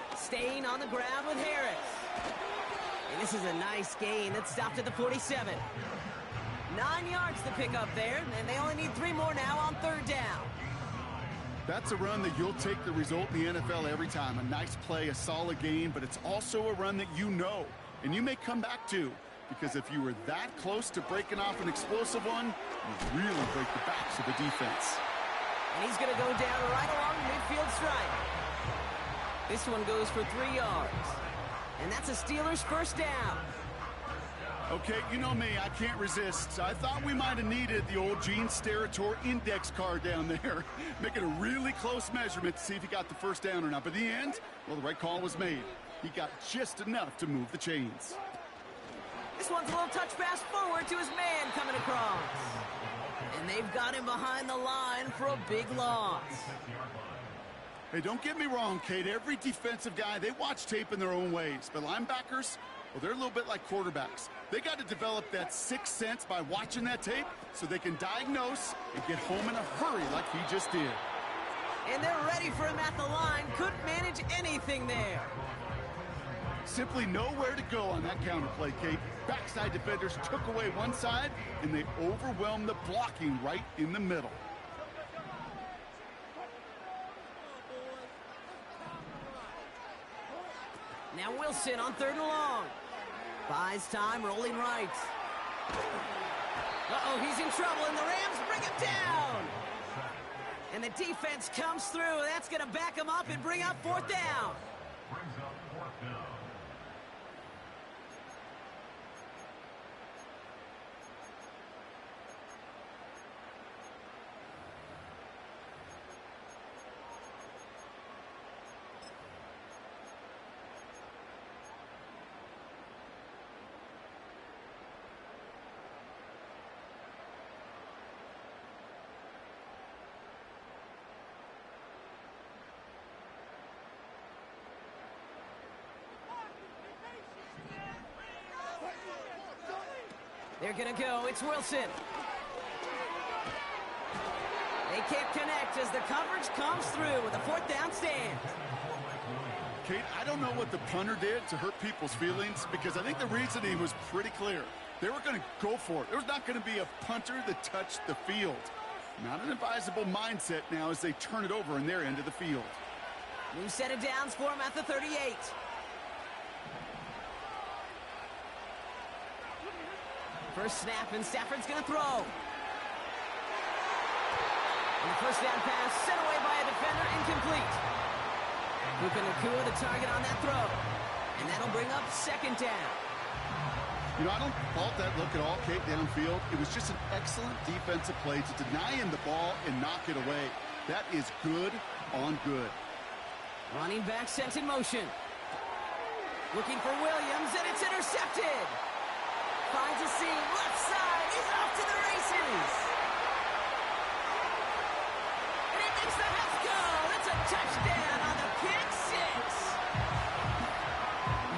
line. Staying on the ground with Harris. And this is a nice gain that stopped at the 47. 9 yards to pick up there, and they only need 3 more now on 3rd down. That's a run that you'll take the result in the NFL every time. A nice play, a solid gain, but it's also a run that you know, and you may come back to, because if you were that close to breaking off an explosive one, you really break the backs of the defense. And he's going to go down right along the midfield stripe. This one goes for 3 yards. And that's a Steelers 1st down. Okay, you know me, I can't resist. I thought we might have needed the old Gene Steratore index card down there. Making a really close measurement to see if he got the 1st down or not. But in the end, well, the right call was made. He got just enough to move the chains. This one's a little touch pass forward to his man coming across. And they've got him behind the line for a big loss. Hey, don't get me wrong, Kate. Every defensive guy, they watch tape in their own ways. But linebackers, well, they're a little bit like quarterbacks. They got to develop that sixth sense by watching that tape so they can diagnose and get home in a hurry like he just did. And they're ready for him at the line. Couldn't manage anything there. Simply nowhere to go on that counter play, Kate. Backside defenders took away one side, and they overwhelmed the blocking right in the middle. Now Wilson on 3rd and long. Buys time, rolling right. Uh-oh, he's in trouble, and the Rams bring him down. And the defense comes through. That's going to back him up and bring up 4th down. Brings up 4th down. They're going to go. It's Wilson. They can't connect as the coverage comes through with a 4th down stand. Kate, I don't know what the punter did to hurt people's feelings because I think the reasoning was pretty clear. They were going to go for it. There was not going to be a punter that touched the field. Not an advisable mindset now as they turn it over in their end of the field. New set of downs for him at the 38. First snap, and Stafford's going to throw. And the 1st down pass sent away by a defender, incomplete. Puka Nacua the target on that throw. And that'll bring up 2nd down. You know, I don't fault that look at all, Kate, downfield. It was just an excellent defensive play to deny him the ball and knock it away. That is good on good. Running back sent in motion. Looking for Williams, and it's intercepted. Finds a seam, left side, he's off to the races. And he makes the half go. It's a touchdown on the pick 6.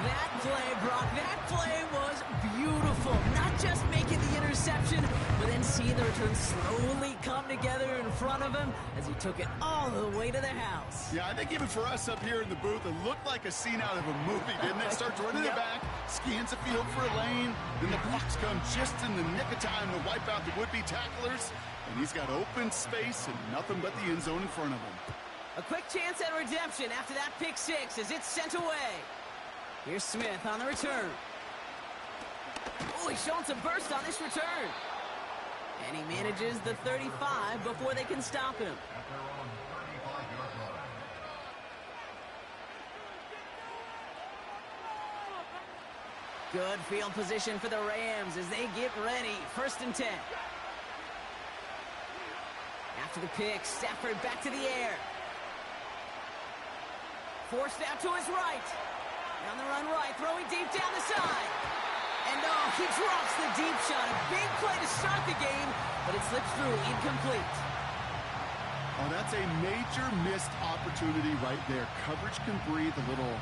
That play, Brock, that play was beautiful. Not just making the interception. interception, but then seeing the return slowly come together in front of him as he took it all the way to the house. Yeah, I think even for us up here in the booth, it looked like a scene out of a movie, didn't it? Starts running it back, scans the field for a lane, then the blocks come just in the nick of time to wipe out the would-be tacklers, and he's got open space and nothing but the end zone in front of him. A quick chance at redemption after that pick six as it's sent away. Here's Smith on the return. Oh, he's showing some burst on this return. And he manages the 35 before they can stop him. At their own 35-yard line. Good field position for the Rams as they get ready. 1st and 10. After the pick, Stafford back to the air. Forced out to his right. On the run right, throwing deep down the side. And oh, he drops the deep shot. A big play to start the game, but it slips through incomplete. Oh, that's a major missed opportunity right there. Coverage can breathe a little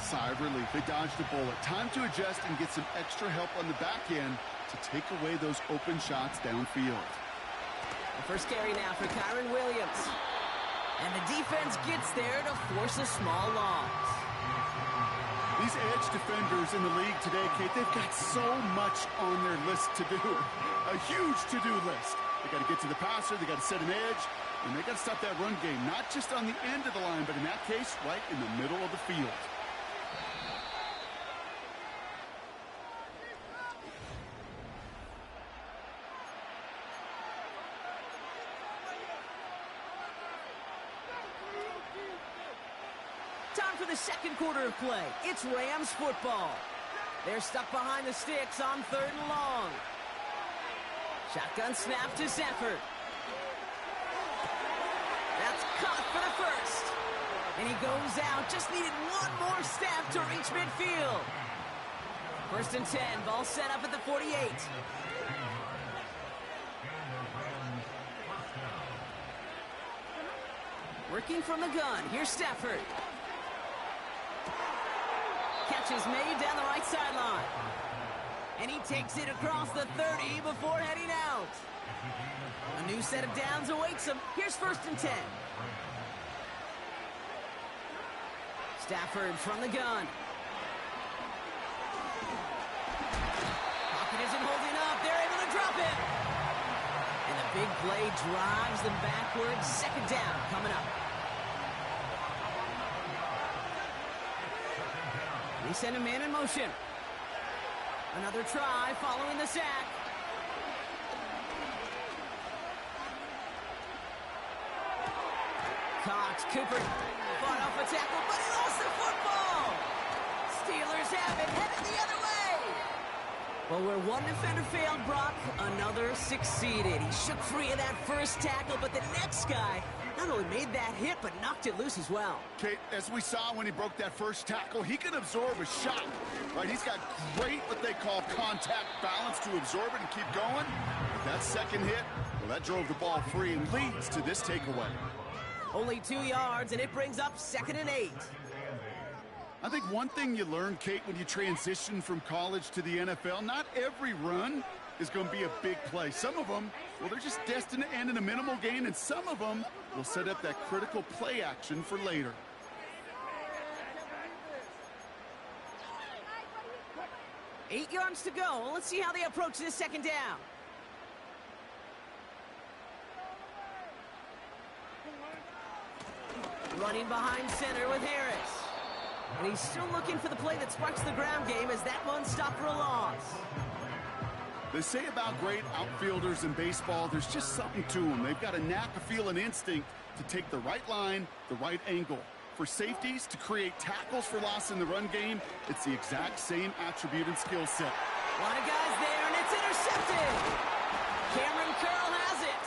sigh of relief. They dodged a bullet. Time to adjust and get some extra help on the back end to take away those open shots downfield. The first carry now for Kyron Williams. And the defense gets there to force a small loss. These edge defenders in the league today, Kate, they've got so much on their list to do. A huge to-do list. They got to get to the passer, they got to set an edge, and they got to stop that run game, not just on the end of the line, but in that case, right in the middle of the field. Time for the second quarter of play. It's Rams football. They're stuck behind the sticks on 3rd and long. Shotgun snap to Stafford. That's caught for the first. And he goes out. Just needed one more step to reach midfield. 1st and 10. Ball set up at the 48. Working from the gun. Here's Stafford. Catch is made down the right sideline. And he takes it across the 30 before heading out. A new set of downs awaits him. Here's 1st and 10. Stafford from the gun. Pocket isn't holding up. They're able to drop it. And the big play drives them backwards. 2nd down coming up. They send a man in motion. Another try following the sack. Cox, Cooper fought off a tackle, but he lost the football. Steelers have it, headed the other way. Well, where one defender failed, Brock, another succeeded. He shook free of that first tackle, but the next guy not only made that hit, but knocked it loose as well. Kate, as we saw when he broke that first tackle, he can absorb a shot, right? He's got great, what they call contact balance to absorb it and keep going. But that second hit, well, that drove the ball free and leads to this takeaway. Only 2 yards, and it brings up 2nd and 8. I think one thing you learn, Kate, when you transition from college to the NFL, not every run is going to be a big play. Some of them, well, they're just destined to end in a minimal gain, and some of them will set up that critical play action for later. Eight yards to go. Let's see how they approach this 2nd down. Running behind center with Harris. And he's still looking for the play that sparks the ground game as that one stopped for a loss. They say about great outfielders in baseball, there's just something to them. They've got a knack, a feel, an instinct to take the right line, the right angle. For safeties, to create tackles for loss in the run game, it's the exact same attribute and skill set. A lot of guys there, and it's intercepted. Cameron Curl has it.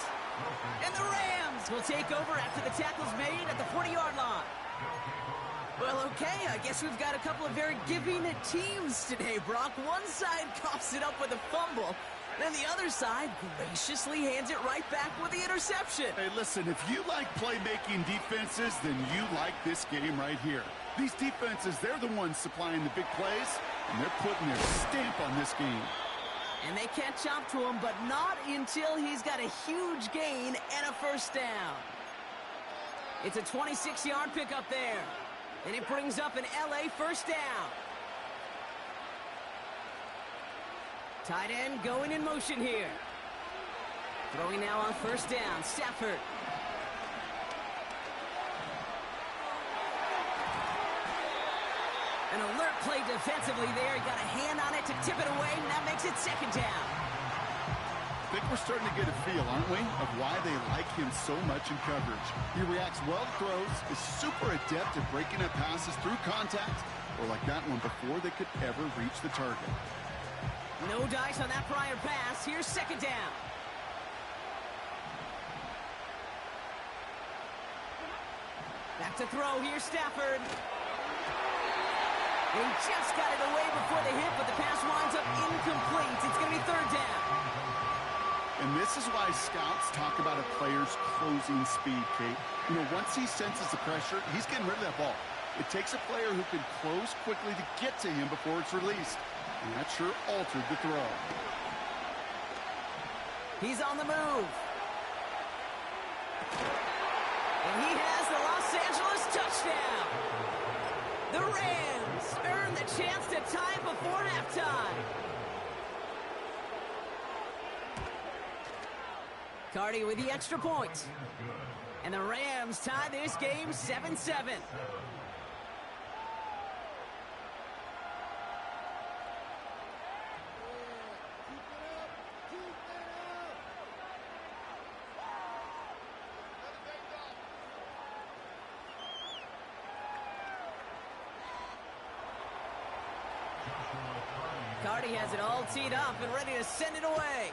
And the Rams will take over after the tackle's made at the 40-yard line. Well, okay, I guess we've got a couple of very giving teams today, Brock. One side coughs it up with a fumble, then the other side graciously hands it right back with the interception. Hey, listen, if you like playmaking defenses, then you like this game right here. These defenses, they're the ones supplying the big plays, and they're putting their stamp on this game. And they catch up to him, but not until he's got a huge gain and a first down. It's a 26-yard pickup there. And it brings up an LA first down. Tight end going in motion here. Throwing now on first down, Stafford. An alert play defensively there. He got a hand on it to tip it away, and that makes it second down. I think we're starting to get a feel, aren't we, of why they like him so much in coverage. He reacts well to throws, is super adept at breaking up passes through contact, or like that one before they could ever reach the target. No dice on that prior pass. Here's second down. Back to throw. Here's Stafford. He just got it away before the hit, but the pass winds up incomplete. It's going to be third down. And this is why scouts talk about a player's closing speed, Kate. You know, once he senses the pressure, he's getting rid of that ball. It takes a player who can close quickly to get to him before it's released. And that sure altered the throw. He's on the move. And he has the Los Angeles touchdown. The Rams earn the chance to tie before halftime. Cardi with the extra point. And the Rams tie this game 7-7. Cardi has it all teed up and ready to send it away.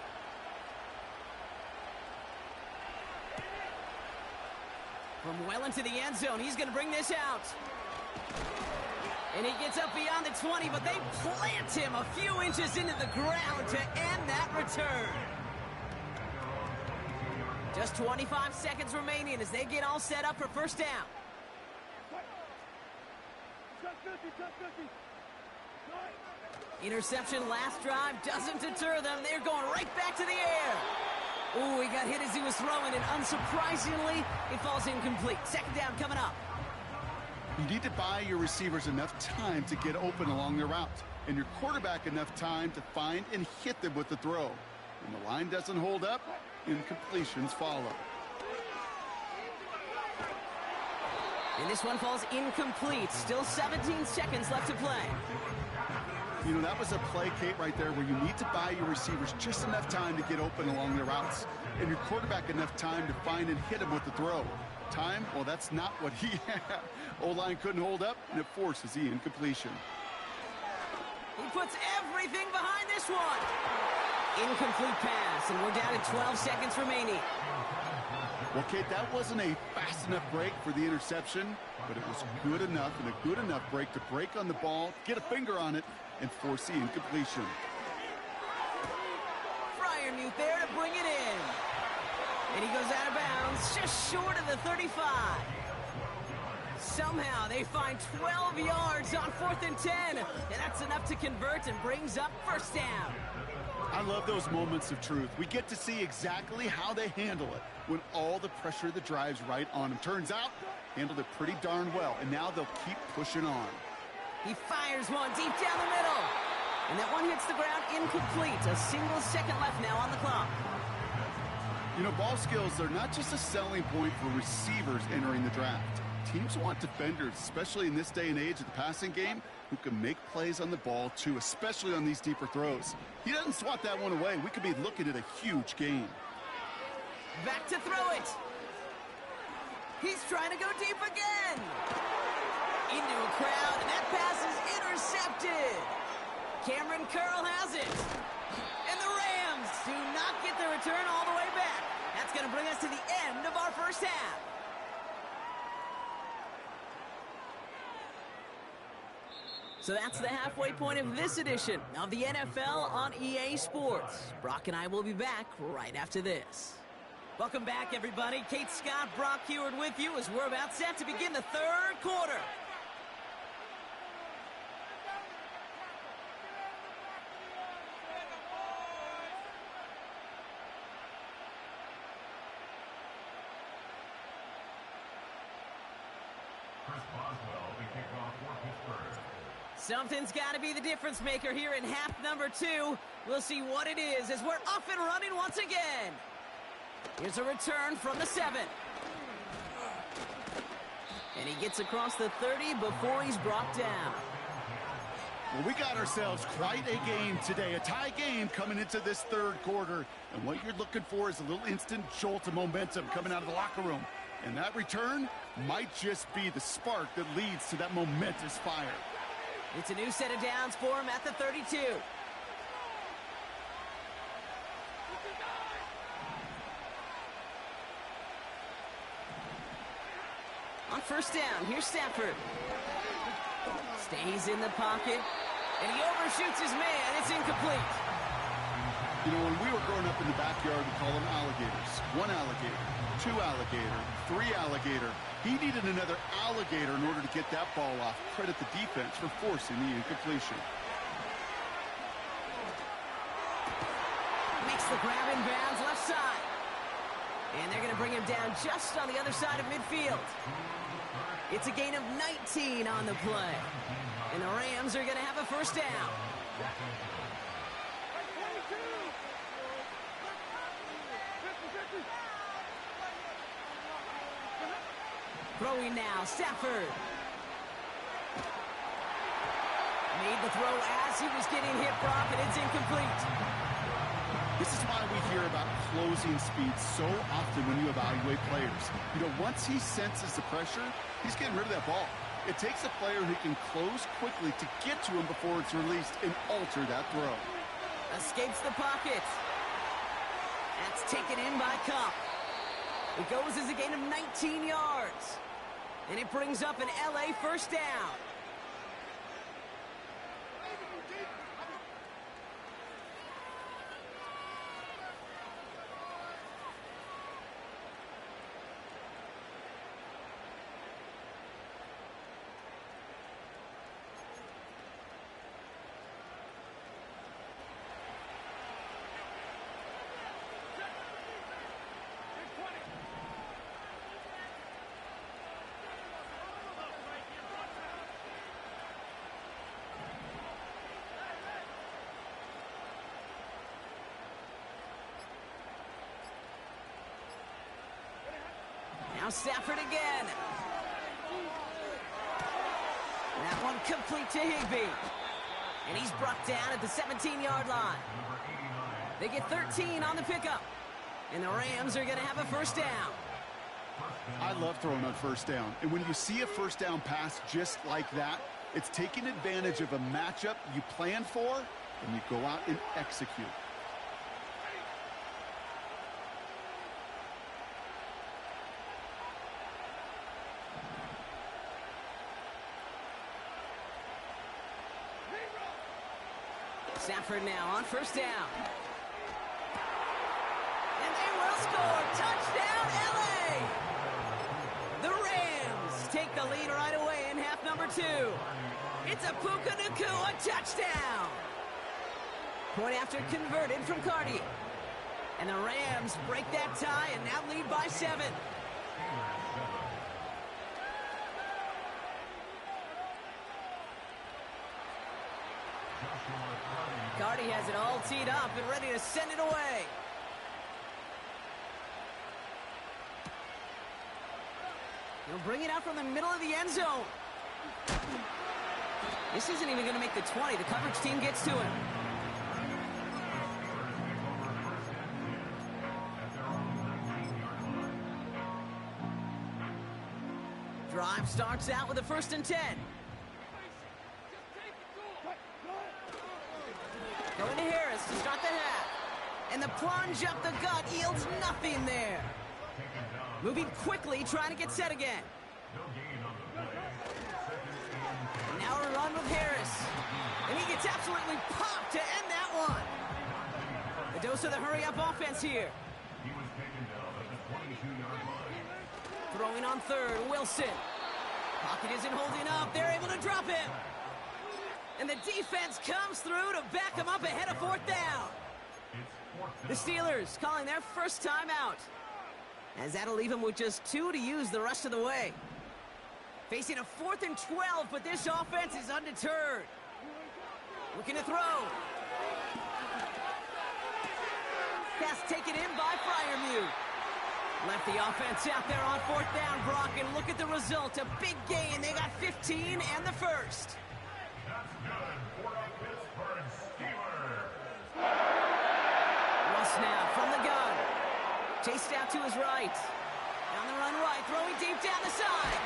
From well into the end zone, he's going to bring this out. And he gets up beyond the 20, but they plant him a few inches into the ground to end that return. Just 25 seconds remaining as they get all set up for first down. Interception last drive doesn't deter them. They're going right back to the air. Ooh, he got hit as he was throwing, and unsurprisingly, it falls incomplete. Second down coming up. You need to buy your receivers enough time to get open along their route, and your quarterback enough time to find and hit them with the throw. When the line doesn't hold up, incompletions follow. And this one falls incomplete. Still 17 seconds left to play. You know, that was a play, Kate, right there where you need to buy your receivers just enough time to get open along their routes, and your quarterback enough time to find and hit him with the throw. Time? Well, that's not what he had. O-line couldn't hold up, and it forces the incompletion. He puts everything behind this one. Incomplete pass, and we're down to 12 seconds remaining. Well, Kate, that wasn't a fast enough break for the interception, but it was good enough and a good enough break to break on the ball, get a finger on it, and force the incompletion. Freiermuth there to bring it in. And he goes out of bounds, just short of the 35. Somehow they find 12 yards on 4th and 10, and that's enough to convert and brings up first down. I love those moments of truth. We get to see exactly how they handle it when all the pressure of the drive's right on them. Turns out, handled it pretty darn well, and now they'll keep pushing on. He fires one deep down the middle. And that one hits the ground incomplete. A single second left now on the clock. You know, ball skills, they're not just a selling point for receivers entering the draft. Teams want defenders, especially in this day and age of the passing game, who can make plays on the ball, too, especially on these deeper throws. He doesn't swat that one away. We could be looking at a huge gain. Back to throw it. He's trying to go deep again. Into a crowd, and that pass is intercepted. Cameron Curl has it. And the Rams do not get the return all the way back. That's going to bring us to the end of our first half. So that's the halfway point of this edition of the NFL on EA Sports. Brock and I will be back right after this. Welcome back, everybody. Kate Scott, Brock Heward with you as we're about set to begin the third quarter. Something's got to be the difference maker here in half number 2. We'll see what it is as we're off and running once again. Here's a return from the 7. And he gets across the 30 before he's brought down. Well, we got ourselves quite a game today, a tie game coming into this third quarter. And what you're looking for is a little instant jolt of momentum coming out of the locker room. And that return might just be the spark that leads to that momentous fire. It's a new set of downs for him at the 32. On first down, here's Stafford. Stays in the pocket, and he overshoots his man. It's incomplete. You know, when we were growing up in the backyard, we call them alligators. 1 alligator, 2 alligator, 3 alligator. He needed another alligator in order to get that ball off. Credit the defense for forcing the incompletion. Makes the grab in bounds left side. And they're going to bring him down just on the other side of midfield. It's a gain of 19 on the play. And the Rams are going to have a first down. Throwing now, Stafford. Made the throw as he was getting hit, Brock, and it's incomplete. This is why we hear about closing speed so often when you evaluate players. You know, once he senses the pressure, he's getting rid of that ball. It takes a player who can close quickly to get to him before it's released and alter that throw. Escapes the pocket. That's taken in by Cup. It goes as a gain of 19 yards. And it brings up an LA first down. Now Stafford again. That one complete to Higbee. And he's brought down at the 17-yard line. They get 13 on the pickup. And the Rams are going to have a first down. I love throwing on first down. And when you see a first down pass just like that, it's taking advantage of a matchup you plan for, and you go out and execute. Stafford now on first down. And they will score. Touchdown, LA! The Rams take the lead right away in half number 2. It's a Puka Nacua touchdown. Point after converted from Cardi. And the Rams break that tie and now lead by 7. Cardi has it all teed up and ready to send it away. He'll bring it out from the middle of the end zone. This isn't even going to make the 20. The coverage team gets to him. Drive starts out with a 1st and 10. Going to Harris to start the half. And the plunge up the gut yields nothing there. Moving quickly, trying to get set again. And now a run with Harris. And he gets absolutely popped to end that one. A dose of the hurry-up offense here. Throwing on 3rd, Wilson. Pocket isn't holding up. They're able to drop him. And the defense comes through to back him up ahead of 4th down. The Steelers calling their first timeout, as that'll leave him with just 2 to use the rest of the way. Facing a 4th and 12, but this offense is undeterred. Looking to throw. Pass taken in by Fryermuth. Left the offense out there on 4th down, Brock, and look at the result. A big gain. They got 15 and the first. That's good for the Pittsburgh Steelers. Russ now from the gun. Chased out to his right. On the run right, throwing deep down the side.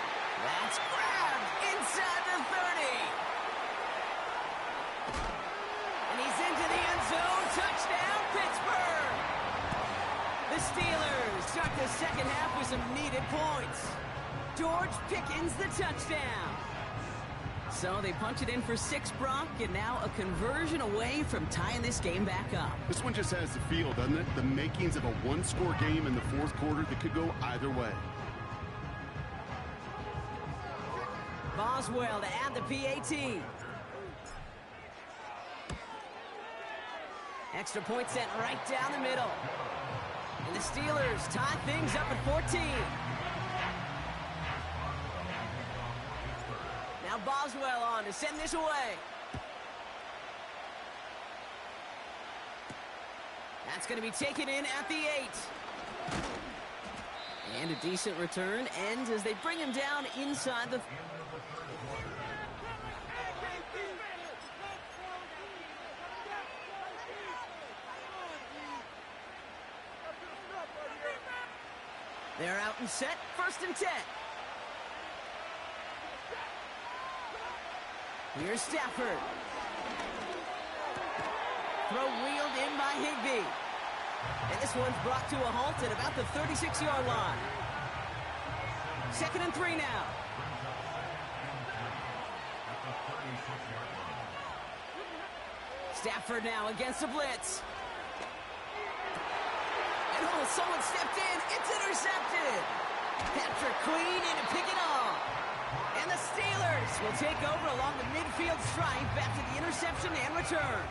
That's grabbed inside the 30. And he's into the end zone. Touchdown, Pittsburgh. The Steelers start the second half with some needed points. George Pickens the touchdown. So they punch it in for 6, Brock, and now a conversion away from tying this game back up. This one just has the feel, doesn't it? The makings of a one-score game in the 4th quarter that could go either way. Boswell to add the PAT. Extra point sent right down the middle. And the Steelers tie things up at 14. Now Boswell on to send this away. That's going to be taken in at the 8. And a decent return ends as they bring him down inside the... They're out and set, 1st and 10. Here's Stafford. Throw wheeled in by Higbee. And this one's brought to a halt at about the 36-yard line. 2nd and 3 now. Stafford now against the blitz. And oh, someone stepped in. It's intercepted. Patrick Queen in to pick it off. And the Steelers will take over along the midfield stripe after the interception and return.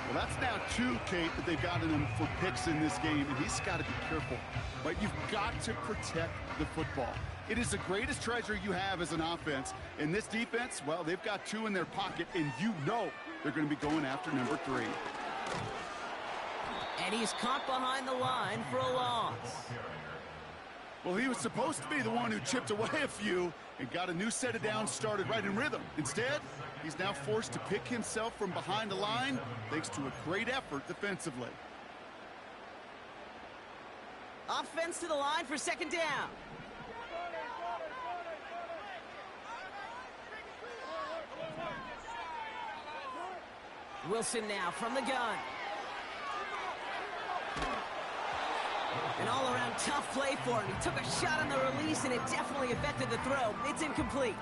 Well, that's now 2, Kate, that they've gotten him for picks in this game, and he's got to be careful. But you've got to protect the football. It is the greatest treasure you have as an offense. And this defense, well, they've got 2 in their pocket, and you know they're going to be going after number 3. And he's caught behind the line for a loss. Well, he was supposed to be the one who chipped away a few and got a new set of downs started right in rhythm. Instead, he's now forced to pick himself from behind the line thanks to a great effort defensively. Offense to the line for 2nd down. Wilson now from the gun. An all-around tough play for him. He took a shot on the release, and it definitely affected the throw. It's incomplete.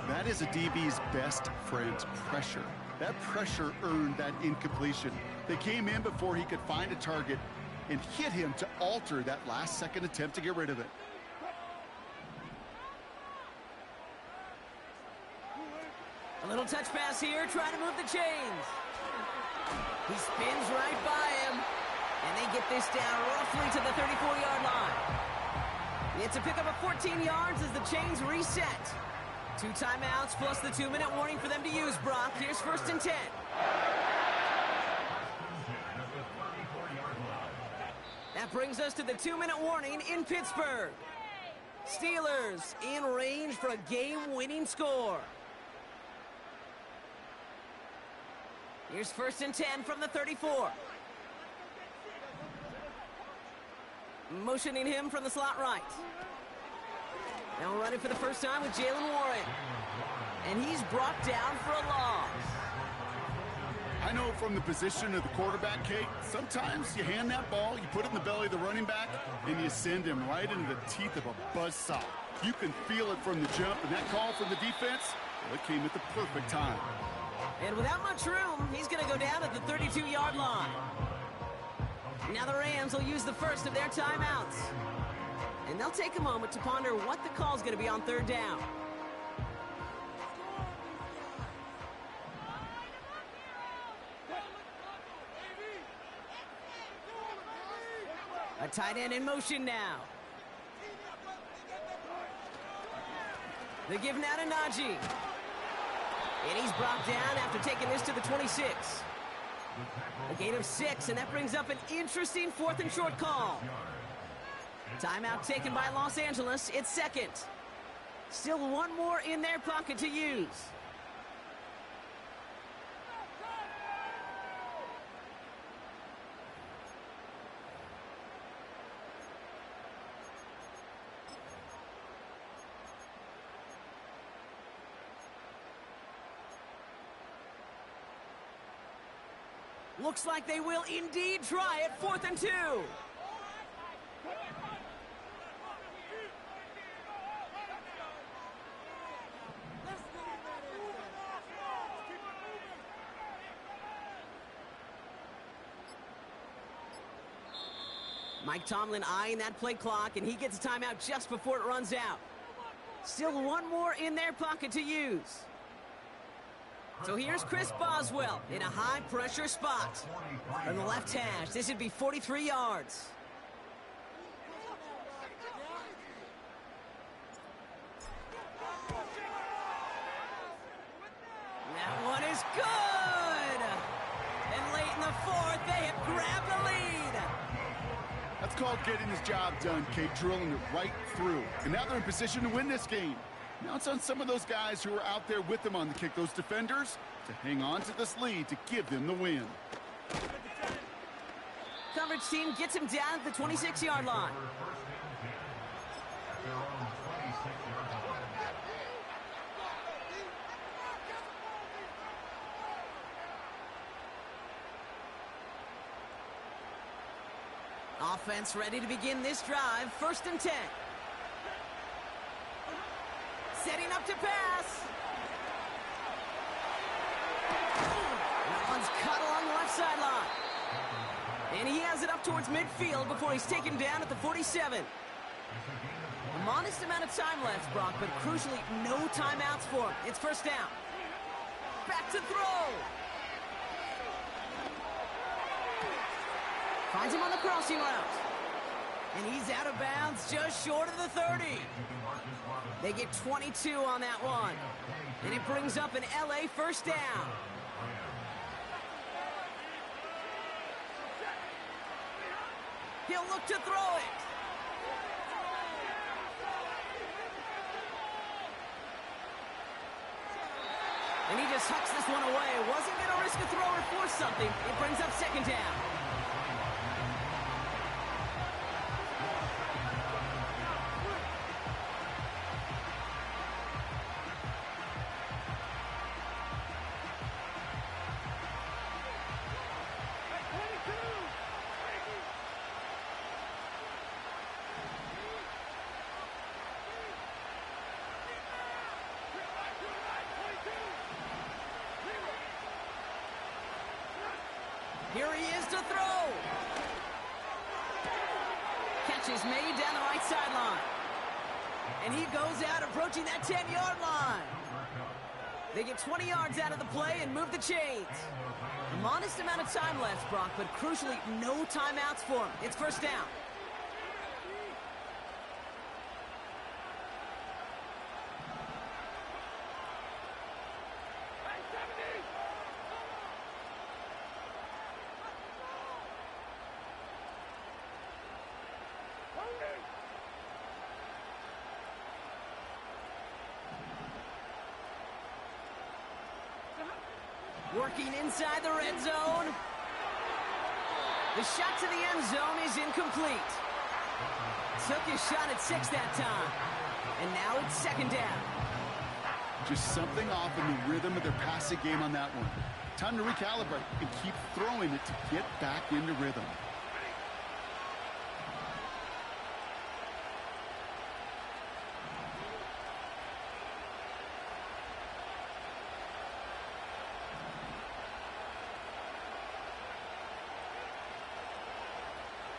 That is a DB's best friend, pressure. That pressure earned that incompletion. They came in before he could find a target and hit him to alter that last-second attempt to get rid of it. A little touch pass here, trying to move the chains. He spins right by him. And they get this down roughly to the 34-yard line. It's a pickup of 14 yards as the chains reset. 2 timeouts plus the 2-minute warning for them to use, Brock. Here's 1st and 10. That brings us to the 2-minute warning in Pittsburgh. Steelers in range for a game-winning score. Here's 1st and 10 from the 34. Motioning him from the slot right. Now running for the first time with Jalen Warren. And he's brought down for a loss. I know from the position of the quarterback, Kate, sometimes you hand that ball, you put it in the belly of the running back, and you send him right into the teeth of a buzzsaw. You can feel it from the jump, and that call from the defense, well, it came at the perfect time. And without much room, he's going to go down at the 32-yard line. Now the Rams will use the first of their timeouts. And they'll take a moment to ponder what the call's going to be on 3rd down. A tight end in motion now. They give now to Najee. And he's brought down after taking this to the 26. A gain of 6, and that brings up an interesting 4th and short call. Timeout taken by Los Angeles. It's second. Still one more in their pocket to use. Looks like they will indeed try it. 4th and 2. Mike Tomlin eyeing that play clock, and he gets a timeout just before it runs out. Still one more in their pocket to use. So here's Chris Boswell in a high-pressure spot. From the left hash, this would be 43 yards. That one is good! And late in the 4th, they have grabbed the lead. That's called getting his job done, Kate, drilling it right through. And now they're in position to win this game. Now it's on some of those guys who are out there with them on the kick, those defenders, to hang on to this lead to give them the win. Coverage team gets him down at the 26-yard line. Offense ready to begin this drive. 1st and 10. Setting up to pass. That one's cut along the left sideline. And he has it up towards midfield before he's taken down at the 47. A modest amount of time left, Brock, but crucially no timeouts for him. It's 1st down. Back to throw. Finds him on the crossing route. And he's out of bounds just short of the 30. They get 22 on that one. And it brings up an LA 1st down. He'll look to throw it. And he just hucks this one away. Wasn't going to risk a throw or force something. It brings up 2nd down. Here he is to throw. Catch is made down the right sideline. And he goes out approaching that 10-yard line. They get 20 yards out of the play and move the chains. A modest amount of time left, Brock, but crucially no timeouts for him. It's 1st down. Working inside the red zone. The shot to the end zone is incomplete. Took his shot at 6 that time. And now it's 2nd down. Just something off in the rhythm of their passing game on that one. Time to recalibrate and keep throwing it to get back into rhythm.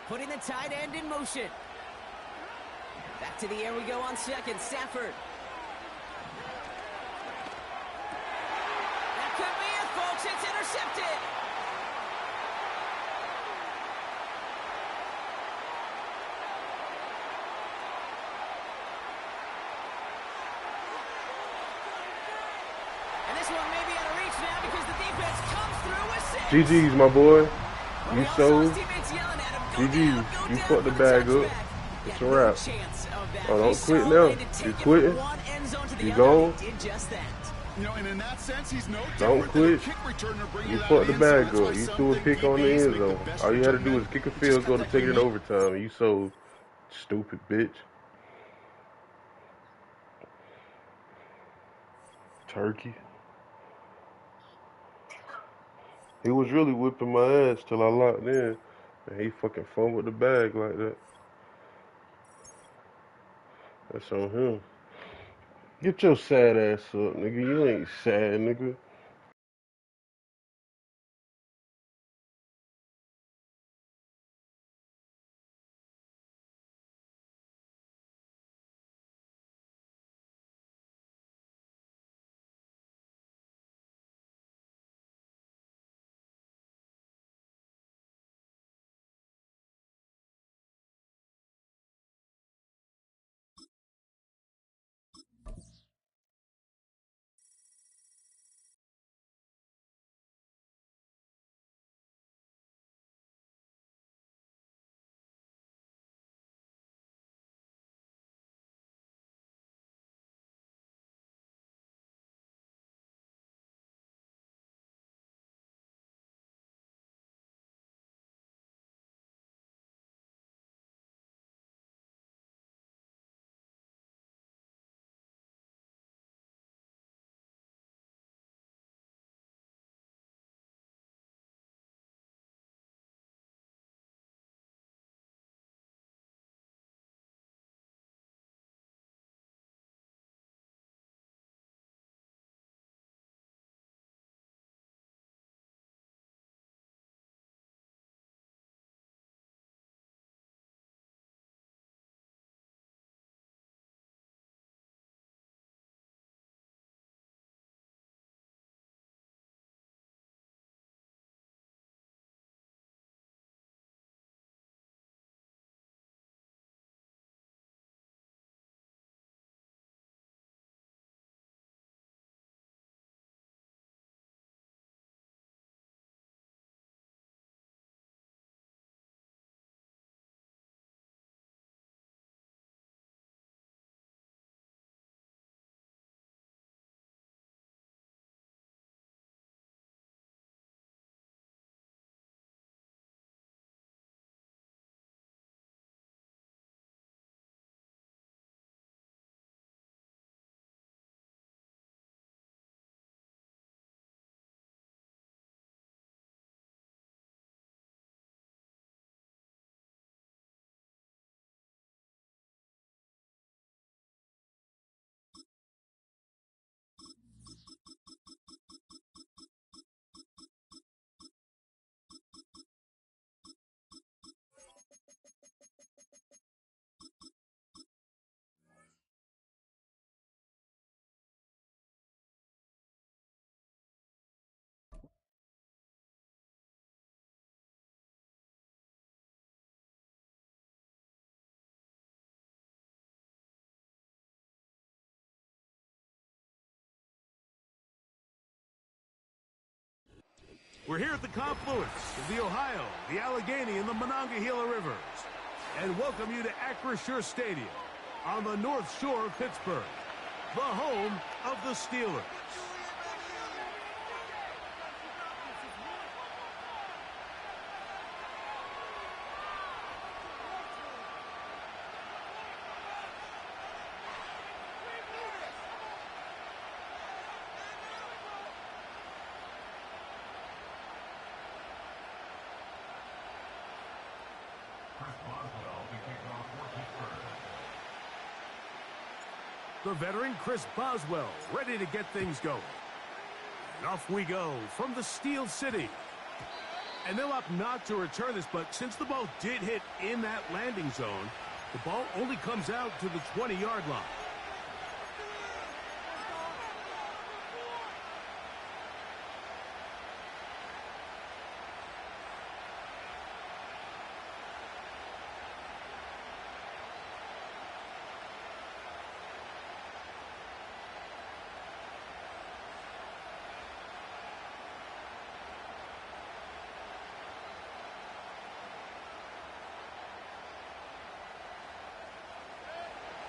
Putting the tight end in motion. Back to the air we go on 2nd. Stafford. That could be it, folks. It's intercepted. And This one may be out of reach now because the defense comes through with 6. GG's, my boy. Well, You he also saw his sold. teammates yelling at him, go GG's. down, go You down fucked the for bag up. touchback. It's He a had no wrap. chance of that. Oh, He don't saw quit a now. way to take You it quitting? from one end zone to the You other, and gone? he did just that. You know, and in that sense, he's no Don't different than a quit. kick returner bringing You it out fucked of the the end zone. bag That's why up. You some threw a think pick on the DBs end make the zone. best All you had to return do men. was kick a It's just field goal got to that take it in unique overtime. And you sold. Stupid bitch. Turkey. He was really whipping my ass till I locked in. And he fucking fumbled the bag like that. That's on him. Get your sad ass up, nigga. You ain't sad, nigga. We're here at the confluence of the Ohio, the Allegheny, and the Monongahela Rivers, and welcome you to Acrisure Stadium on the North Shore of Pittsburgh, the home of the Steelers. Chris Boswell to kick off for Pittsburgh. The veteran Chris Boswell ready to get things going. And off we go from the Steel City. And they'll opt not to return this, but since the ball did hit in that landing zone, the ball only comes out to the 20-yard line.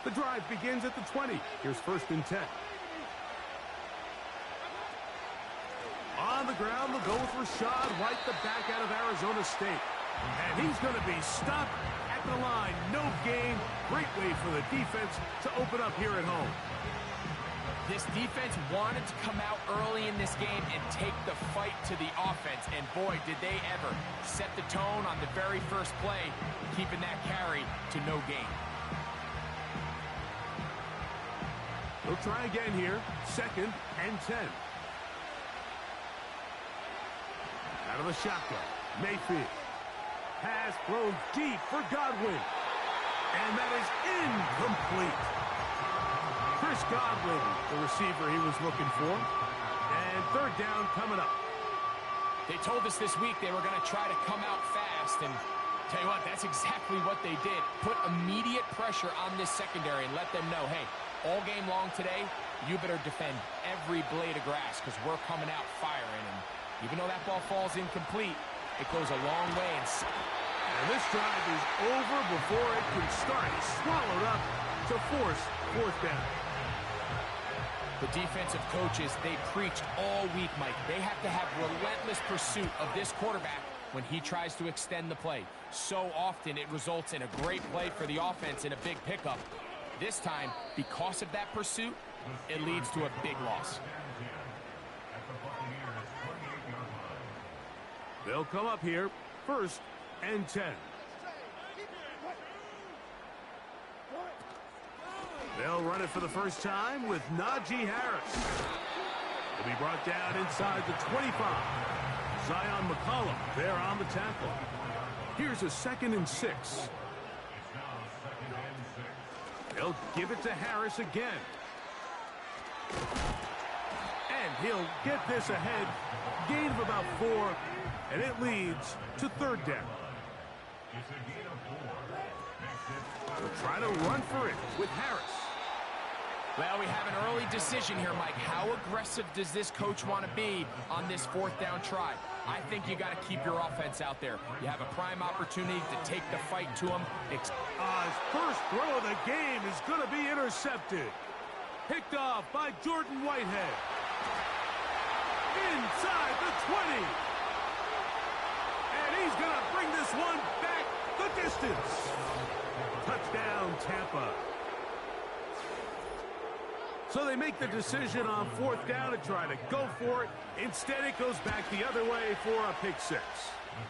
The drive begins at the 20. Here's 1st and 10. On the ground, they'll go with Rashad White, the back out of Arizona State. And he's going to be stopped at the line. No gain. Great way for the defense to open up here at home. This defense wanted to come out early in this game and take the fight to the offense. And boy, did they ever set the tone on the very first play, keeping that carry to no gain. They'll try again here. 2nd and 10. Out of the shotgun, Mayfield. Pass thrown deep for Godwin. And that is incomplete. Chris Godwin, the receiver he was looking for. And 3rd down coming up. They told us this week they were going to try to come out fast. And tell you what, that's exactly what they did. Put immediate pressure on this secondary and let them know, hey, all game long today, you better defend every blade of grass because we're coming out firing. And even though that ball falls incomplete, it goes a long way. And this drive is over before it can start. He's swallowed up to force 4th down. The defensive coaches, they preached all week, Mike. They have to have relentless pursuit of this quarterback when he tries to extend the play. So often it results in a great play for the offense and a big pickup. This time, because of that pursuit, it leads to a big loss. They'll come up here, 1st and 10. They'll run it for the first time with Najee Harris. He'll be brought down inside the 25. Zion McCollum there on the tackle. Here's a 2nd and 6. They'll give it to Harris again. And he'll get this ahead. Gain of about 4. And it leads to 3rd down. We'll try to run for it with Harris. Well, we have an early decision here, Mike. How aggressive does this coach want to be on this 4th down try? I think you got to keep your offense out there. You have a prime opportunity to take the fight to him. His first throw of the game is going to be intercepted. Picked off by Jordan Whitehead. Inside the 20. And he's going to bring this one back the distance. Touchdown, Tampa. So they make the decision on 4th down to try to go for it. Instead, it goes back the other way for a pick 6.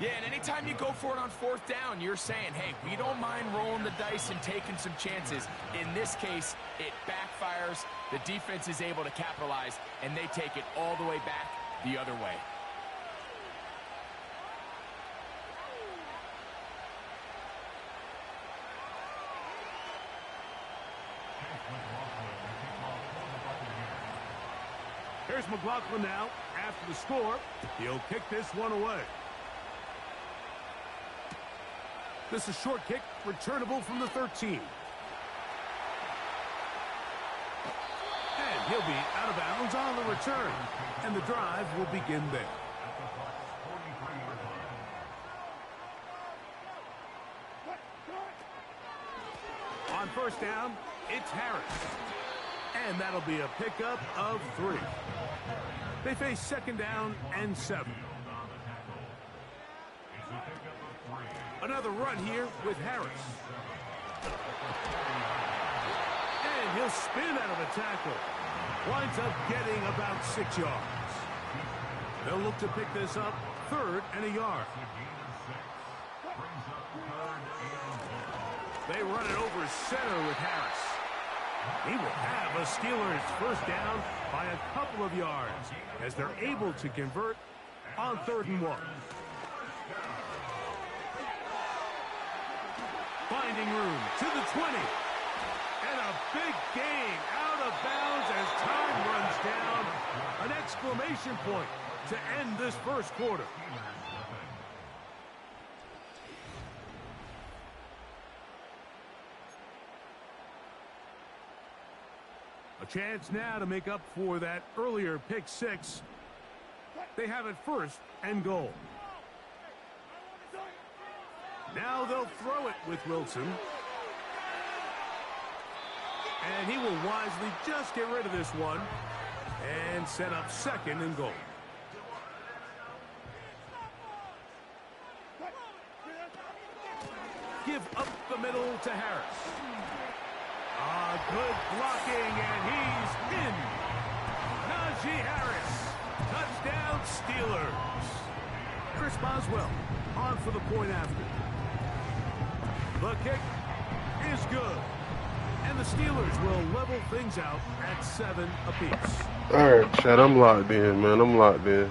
Yeah, and anytime you go for it on 4th down, you're saying, hey, we don't mind rolling the dice and taking some chances. In this case, it backfires. The defense is able to capitalize, and they take it all the way back the other way. Here's McLaughlin now. After the score, he'll kick this one away. This is a short kick, returnable from the 13. And he'll be out of bounds on the return. And the drive will begin there. On 1st down, it's Harris. And that'll be a pickup of 3. They face 2nd down and 7. Another run here with Harris. And he'll spin out of the tackle. Winds up getting about 6 yards. They'll look to pick this up 3rd and a yard. They run it over center with Harris. He will have a Steelers 1st down by a couple of yards as they're able to convert on 3rd and 1. Finding room to the 20. And a big gain out of bounds as time runs down. An exclamation point to end this 1st quarter. A chance now to make up for that earlier pick 6. They have it 1st and goal. Now they'll throw it with Wilson. And he will wisely just get rid of this one and set up second and goal. Give up the middle to Harris. Good blocking, and he's in. Najee Harris. Touchdown, Steelers. Chris Boswell on for the point after. The kick is good. And the Steelers will level things out at 7 apiece. All right, Chad, I'm locked in, man. I'm locked in.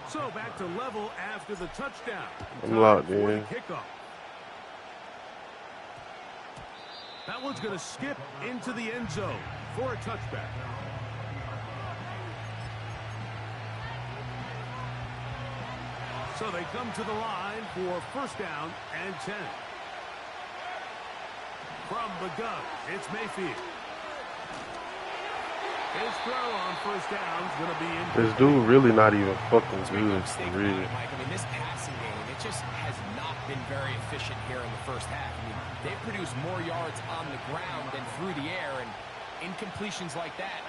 So back to level after the touchdown. I'm locked in. Kickoff. That one's going to skip into the end zone for a touchback. So they come to the line for first down and 10. From the gun, it's Mayfield. His throw on first down is going to be in. This dude really not even fucking good, for real. Mike, I mean, this passing game, it just has not been very efficient here in the first half. I mean, they've produced more yards on the ground than through the air, and incompletions like that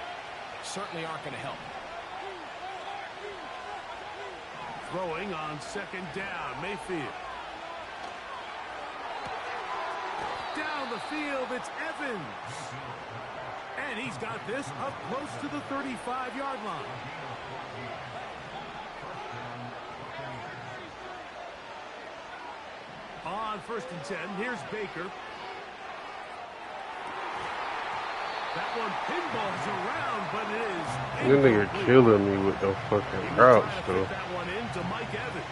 certainly aren't going to help. Throwing on second down, Mayfield. Down the field, it's Evans. And he's got this up close to the 35-yard line. On first and 10, here's Baker. That one pinballs around, but it is. This nigga killing me with them fucking routes, though. That one into Mike Evans.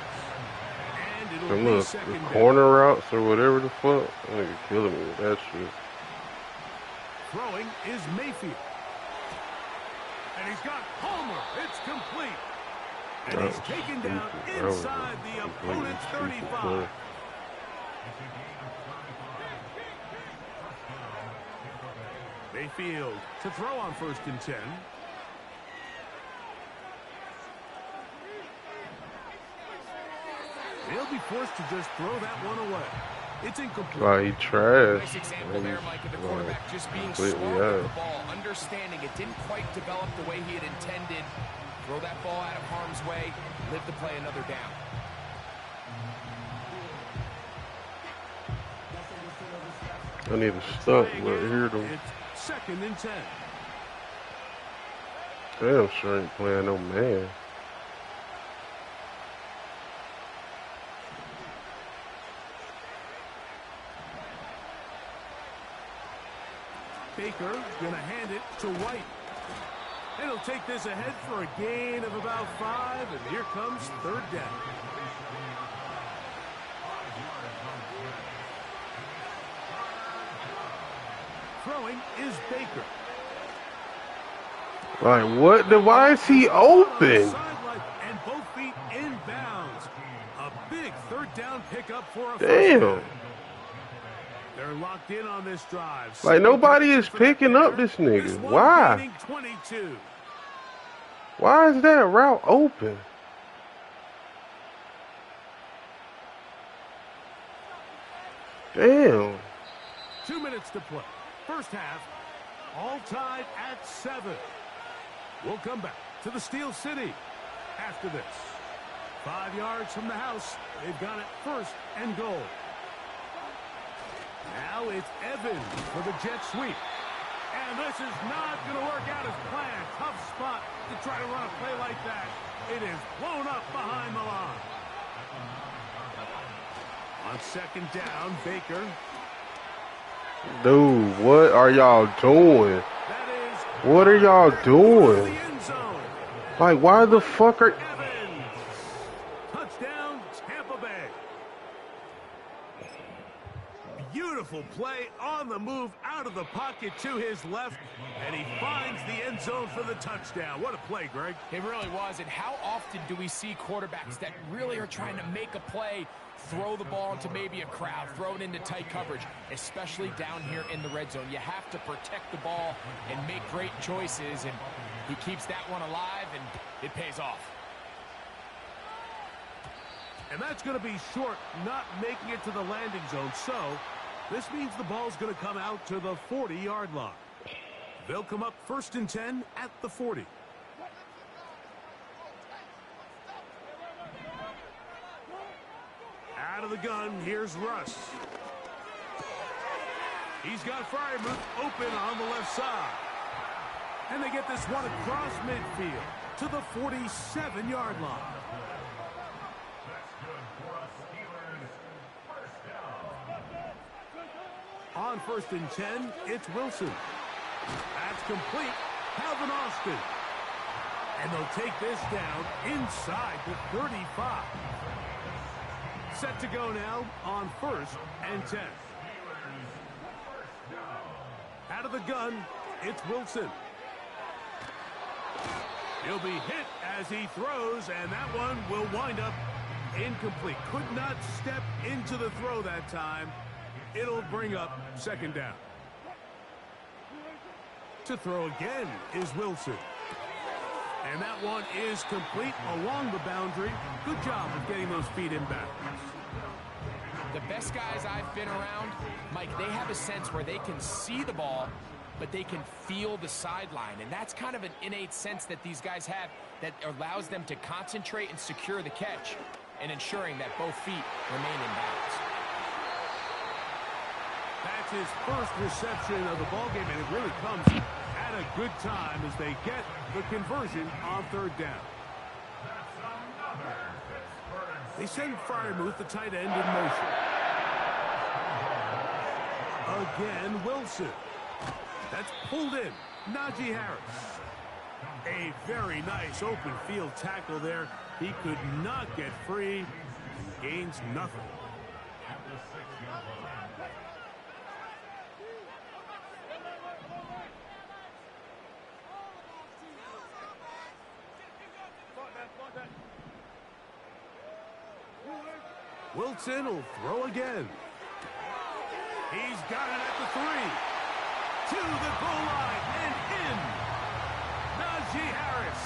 And Them it'll be little second down. corner routes or whatever the fuck. That nigga killing me with that shit. Throwing is Mayfield. And he's got Palmer. It's complete. And he's taken down inside the opponent's 35. Mayfield to throw on first and 10. He'll be forced to just throw that one away. It's incomplete. Like, he trash. Nice example there, Mike, of the quarterback just being completely smart with out. the ball, understanding it didn't quite develop the way he had intended. Throw that ball out of harm's way, live to play another down. I need to stop, but hear them. It's second and 10. Damn sure ain't playing no man. Baker going to hand it to White. And he'll take this ahead for a gain of about 5, and here comes third down. Throwing is Baker. Like, what? Why is he open? And both feet inbounds. A big third down pickup for a Damn. first down. They're locked in on this drive. Like, nobody is picking up this nigga. Why? 22. Why is that route open? Damn. 2 minutes to play. First half, all tied at 7. We'll come back to the Steel City after this. 5 yards from the house. They've got it first and goal. Now it's Evans for the jet sweep. And this is not going to work out as planned. Tough spot to try to run a play like that. It is blown up behind the line. On second down, Baker. Dude, what are y'all doing? That is What are y'all the doing? end zone. Like, why the fuck are... Evans. Touchdown, Tampa Bay. Beautiful play on the move out of the pocket to his left, and he finds the end zone for the touchdown. What a play, Greg. It really was, and how often do we see quarterbacks that really are trying to make a play, throw the ball into maybe a crowd, throw it into tight coverage, especially down here in the red zone. You have to protect the ball and make great choices, and he keeps that one alive, and it pays off. And that's going to be short, not making it to the landing zone. So This means the ball's going to come out to the 40-yard line. They'll come up 1st and 10 at the 40. Out of the gun, here's Russ. He's got Freiermuth open on the left side. And they get this one across midfield to the 47-yard line. On 1st and 10, it's Wilson. That's complete. Calvin Austin. And they'll take this down inside the 35. Set to go now on 1st and 10. Out of the gun, it's Wilson. He'll be hit as he throws, and that one will wind up incomplete. Could not step into the throw that time. It'll bring up 2nd down. To throw again is Wilson. And that one is complete along the boundary. Good job of getting those feet inbounds. The best guys I've been around, Mike, they have a sense where they can see the ball, but they can feel the sideline. And that's kind of an innate sense that these guys have that allows them to concentrate and secure the catch and ensuring that both feet remain in bounds. That's his first reception of the ballgame, and it really comes at a good time as they get the conversion on 3rd down. They send Freiermuth, the tight end, in motion. Again, Wilson. That's pulled in. Najee Harris. A very nice open field tackle there. He could not get free. Gains nothing. Wilson will throw again. He's got it at the 3. To the goal line and in. Najee Harris.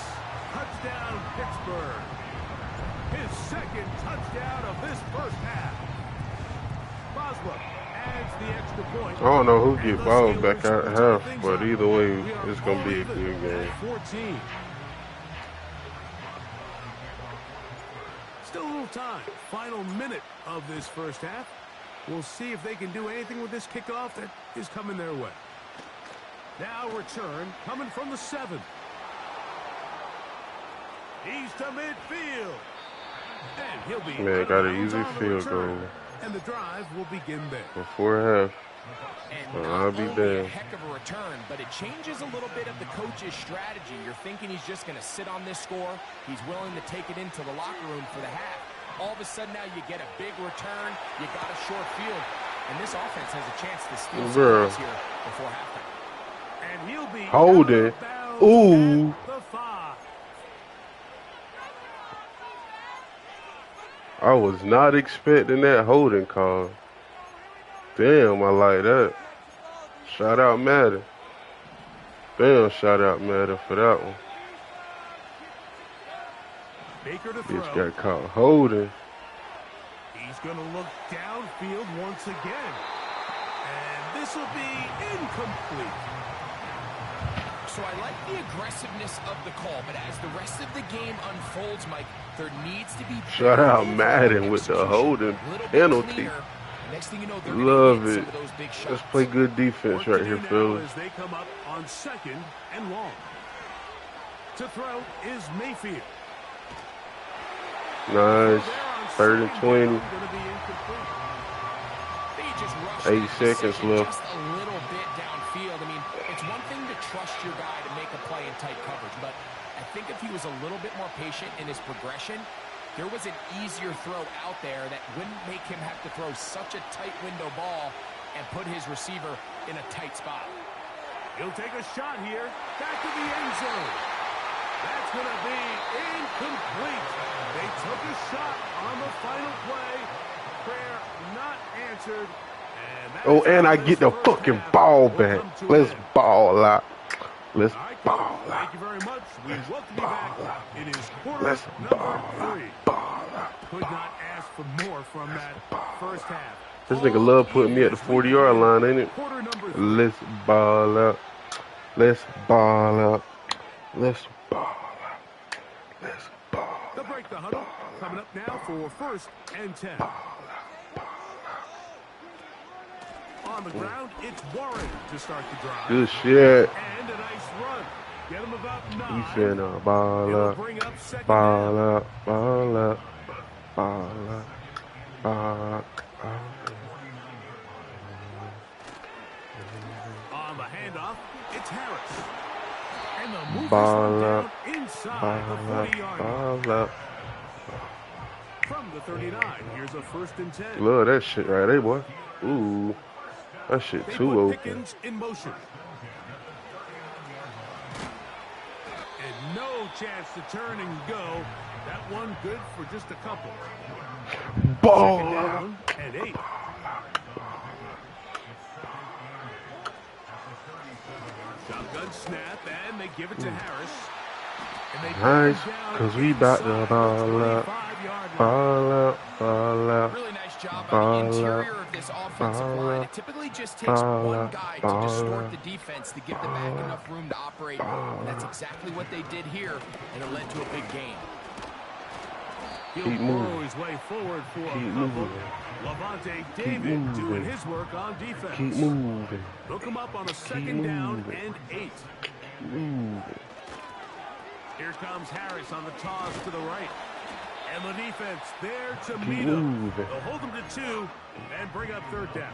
Touchdown, Pittsburgh. His 2nd touchdown of this first half. Boswell adds the extra point. I don't know who get ball back out of half, but either way, it's going to be a good game. 14. Still a little time. Final minute of this first half. We'll see if they can do anything with this kickoff that is coming their way. Now return coming from the 7. He's to midfield. And he'll be got an easy field goal. And the drive will begin there. Before half. And I'll be only there. a heck of a return, but it changes a little bit of the coach's strategy. You're thinking he's just going to sit on this score. He's willing to take it into the locker room for the half. All of a sudden now you get a big return. You got a short field. And this offense has a chance to steal some points here before halftime. And he'll be holding. Ooh. The 5. I was not expecting that holding call. Damn, I like that. Shout out Madden. Damn, shout out Madden for that one. Baker to throw. Bitch got caught holding. He's going to look downfield once again. And this will be incomplete. So I like the aggressiveness of the call, but as the rest of the game unfolds, Mike, there needs to be... Shout out Madden with the holding penalty. Next thing you know, they're love it. some of those big shots. Let's play good defense right here, fellas. As they come up on 2nd and long. To throw is Mayfield. Nice. 3rd and 20. 8 seconds left. Just a little bit downfield. I mean, it's one thing to trust your guy to make a play in tight coverage, but I think if he was a little bit more patient in his progression, there was an easier throw out there that wouldn't make him have to throw such a tight window ball and put his receiver in a tight spot. He'll take a shot here. Back to the end zone. That's going to be incomplete. They took a shot on the final play. Prayer not answered. And I get the fucking ball back. Let's ball out. Let's ball out. Thank you very much. We welcome you back. It is quarter number 3. Ball out. Could not ask for more from that first half. This nigga love putting me at the 40-yard line, ain't it? Quarter number 3. Let's ball out. Let's ball out. Let's ball out. Let's ball They'll break the huddle. Coming up now for 1st and 10. On the ground, it's Warren to start the drive. good shit. And a nice run. Get him about 9. We finna ball It'll out. bring up 2nd Ball down. out. Ball out. Ball out. Ball out. On the handoff, it's Harris. And they'll move Ball this one up. down inside Ball the out. 40-yard line. Ball out. From the 39, here's a 1st and 10. Love that shit right there, boy. Ooh. That shit They too put open. Pickens in motion. And no chance to turn and go. That one good for just a couple. Ball 2nd out. down and 8. Shotgun snap, and they give it to Harris. And they Nice, bring him down 'cause we bout to inside the ball out. 25-yard line. Ball out. Ball out. Really nice job Ball on the interior out. of this offensive Ball line. out. It typically just takes Ball one out. guy to Ball distort out. the defense to give the back enough room to operate. And that's exactly what they did here, and it led to a big gain. He'll Keep burrow moving. his way forward for a Keep couple. moving. Levante Keep David doing moving. his work on defense. Keep moving. Hook him up on a 2nd down moving. and 8. Moving. Here comes Harris on the toss to the right. And the defense there to Keep meet him. moving. They'll hold him to 2 and bring up 3rd down.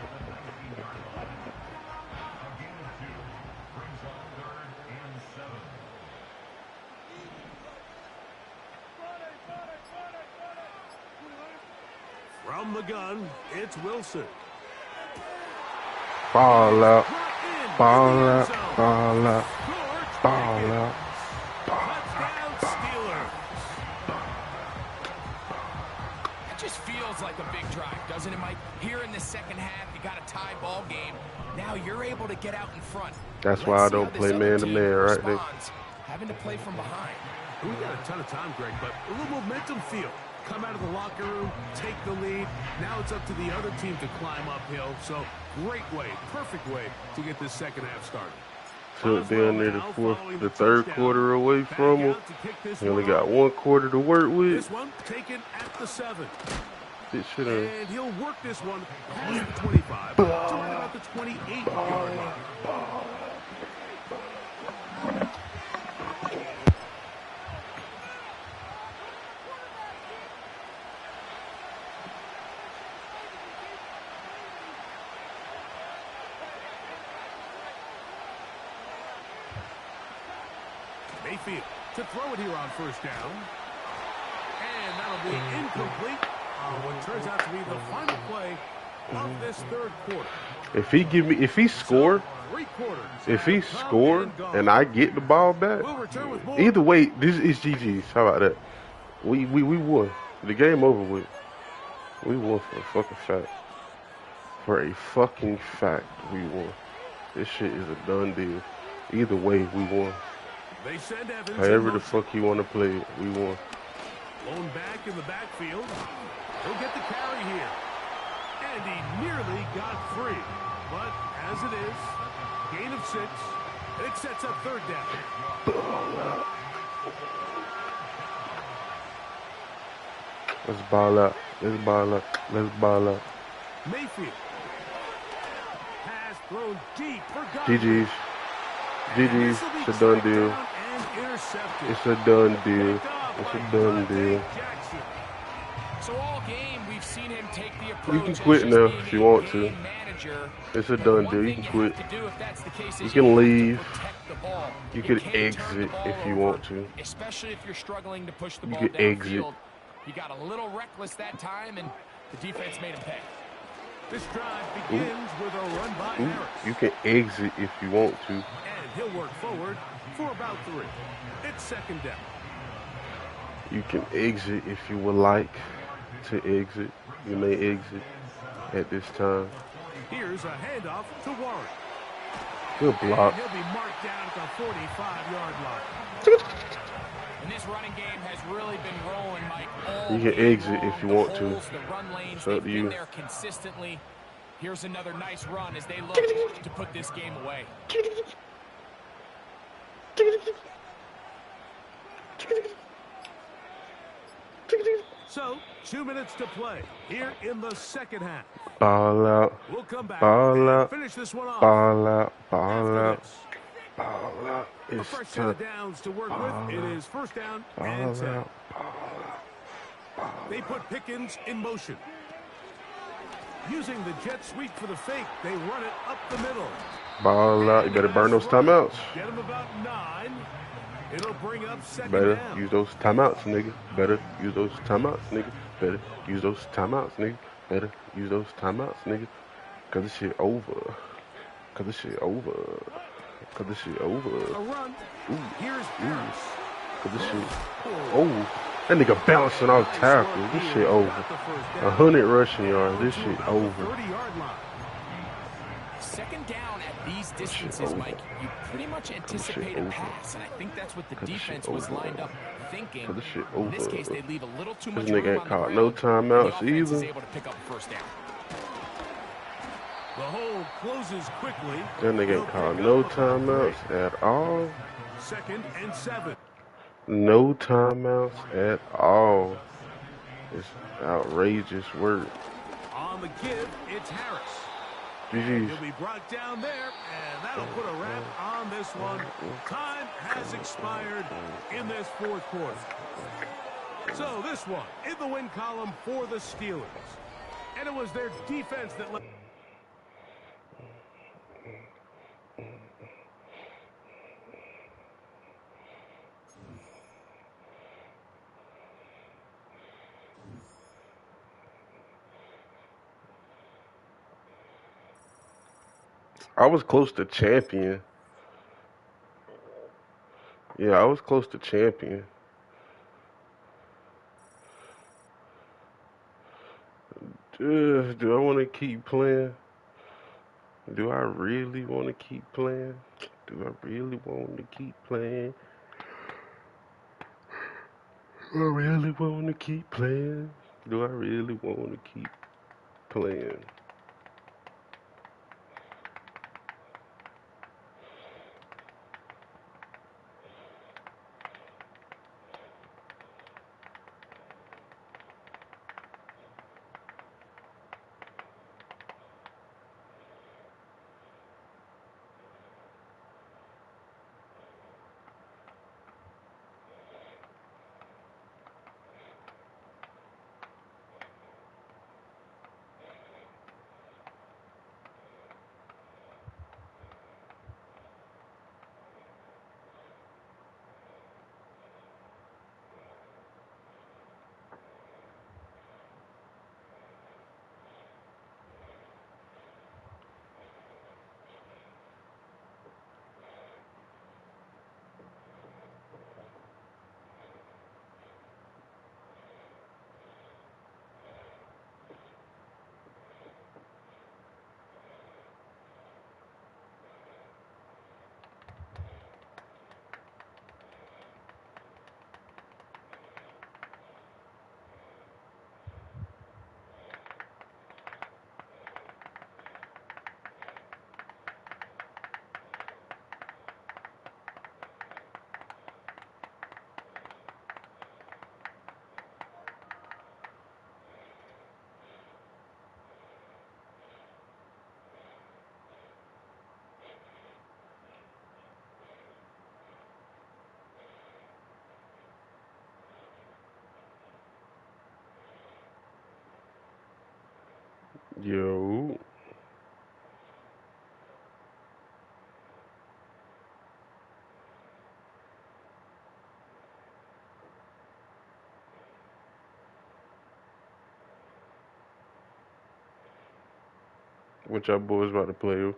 From the gun, it's Wilson. Ball out. Brought in Ball in the end out. zone. Ball out. Scored. Ball out. Touchdown Steelers. It just feels like a big drive, doesn't it, Mike? Here in the second half, you got a tie ball game. Now you're able to get out in front. That's why I Let's see don't how this play other man-to-man team right there. responds, having to play from behind. We got a ton of time, Greg, but a little momentum feel. Come out of the locker room, take the lead. Now it's up to the other team to climb uphill. So great way, perfect way to get this second half started. Took down near the third quarter away from him. Back out to kick this He only one got off. 1 quarter to work with. This one taken at the 7. This shit ain't. And he'll work this one past the 25 to right about the 28-yard line. Mayfield to throw it here on 1st down. And that'll be incomplete on what turns out to be the final play of this 3rd quarter. If he score, So, 3 quarters if he have come score and gone. and I get the ball back, We'll return with more. either way, this is GG's. How about that? We won. The game over with. We won for a fucking fact. For a fucking fact, we won. This shit is a done deal. Either way, we won. They send Evans in However the motion. fuck you want to play it, we won. Blown back in the backfield. He'll get the carry here. And he nearly got free. But as it is, gain of 6. And it sets up 3rd down. Let's ball out. Let's ball out. Let's ball out. Mayfield. Pass thrown deep for Godwin. GG's. GG's. This'll be It's a done tracked deal. down and intercepted. It's a done deal. Picked off It's by a done Dante deal. Jackson. So all game, we've seen him take the approach. You can as quit just now being if a you want to. game manager. It's a But done one deal. You thing can have quit. to do if that's the case You is can have to leave. protect the ball. You could can't turn the exit ball if you over, want to. Especially if you're struggling to push the You ball could exit. downfield. He got a little reckless that time, and the defense made him pay. This drive begins with a run by Ooh, Harris. you can exit if you want to. And he'll work forward for about 3. It's 2nd down. You can exit if you would like to exit. You may exit at this time. Here's a handoff to Warren. Good block. And he'll be marked down at the 45-yard line. And this running game has really been rolling, Mike. All You can game exit long. if you The want to. holes, the run lanes, It's up they've to been you. there consistently. Here's another nice run as they look to put this game away. So, 2 minutes to play here in the second half. Ball out. We'll come back Ball and out. finish this one off. Ball out. Ball After out. this. Ball out. A It's fresh set time. of downs to work Ball with. It out. is first down Ball and 10. out. They put Pickens in motion. Using the jet sweep for the fake, they run it up the middle. Ball out. You better burn those timeouts. Get him about 9. It'll bring up second Better down. use those timeouts, nigga. Better use those timeouts, nigga. Better use those timeouts, nigga. Better use those timeouts, nigga. Cause this shit over. Cause this shit over. Cause this shit over. A run. Ooh. Here's Harris. Cause this shit. Oh. That nigga bouncing off tackles. This shit over. 100 rushing yards. This shit over. 30-yard line. Second down at these distances, Mike, you pretty much anticipate a pass, and I think that's what the defense was lined up thinking. This shit In this over. case, they leave a little too much This room nigga ain't on the caught ground. no timeouts The offense is either. able to pick up a first down. The hole closes quickly. That nigga ain't caught no timeouts at all. 2nd and 7. No timeouts at all. It's outrageous work. On the give, it's Harris. GG's. He'll be brought down there, and that'll put a wrap on this one. Time has expired in this fourth quarter. So this one in the win column for the Steelers. And it was their defense that led. I was close to champion. Yeah, I was close to champion. Do I want to keep playing? Do I really want to keep playing? Do I really want to keep playing? Do I really want to keep playing? Do I really want to keep playing? Yo. What y'all boys about to play with?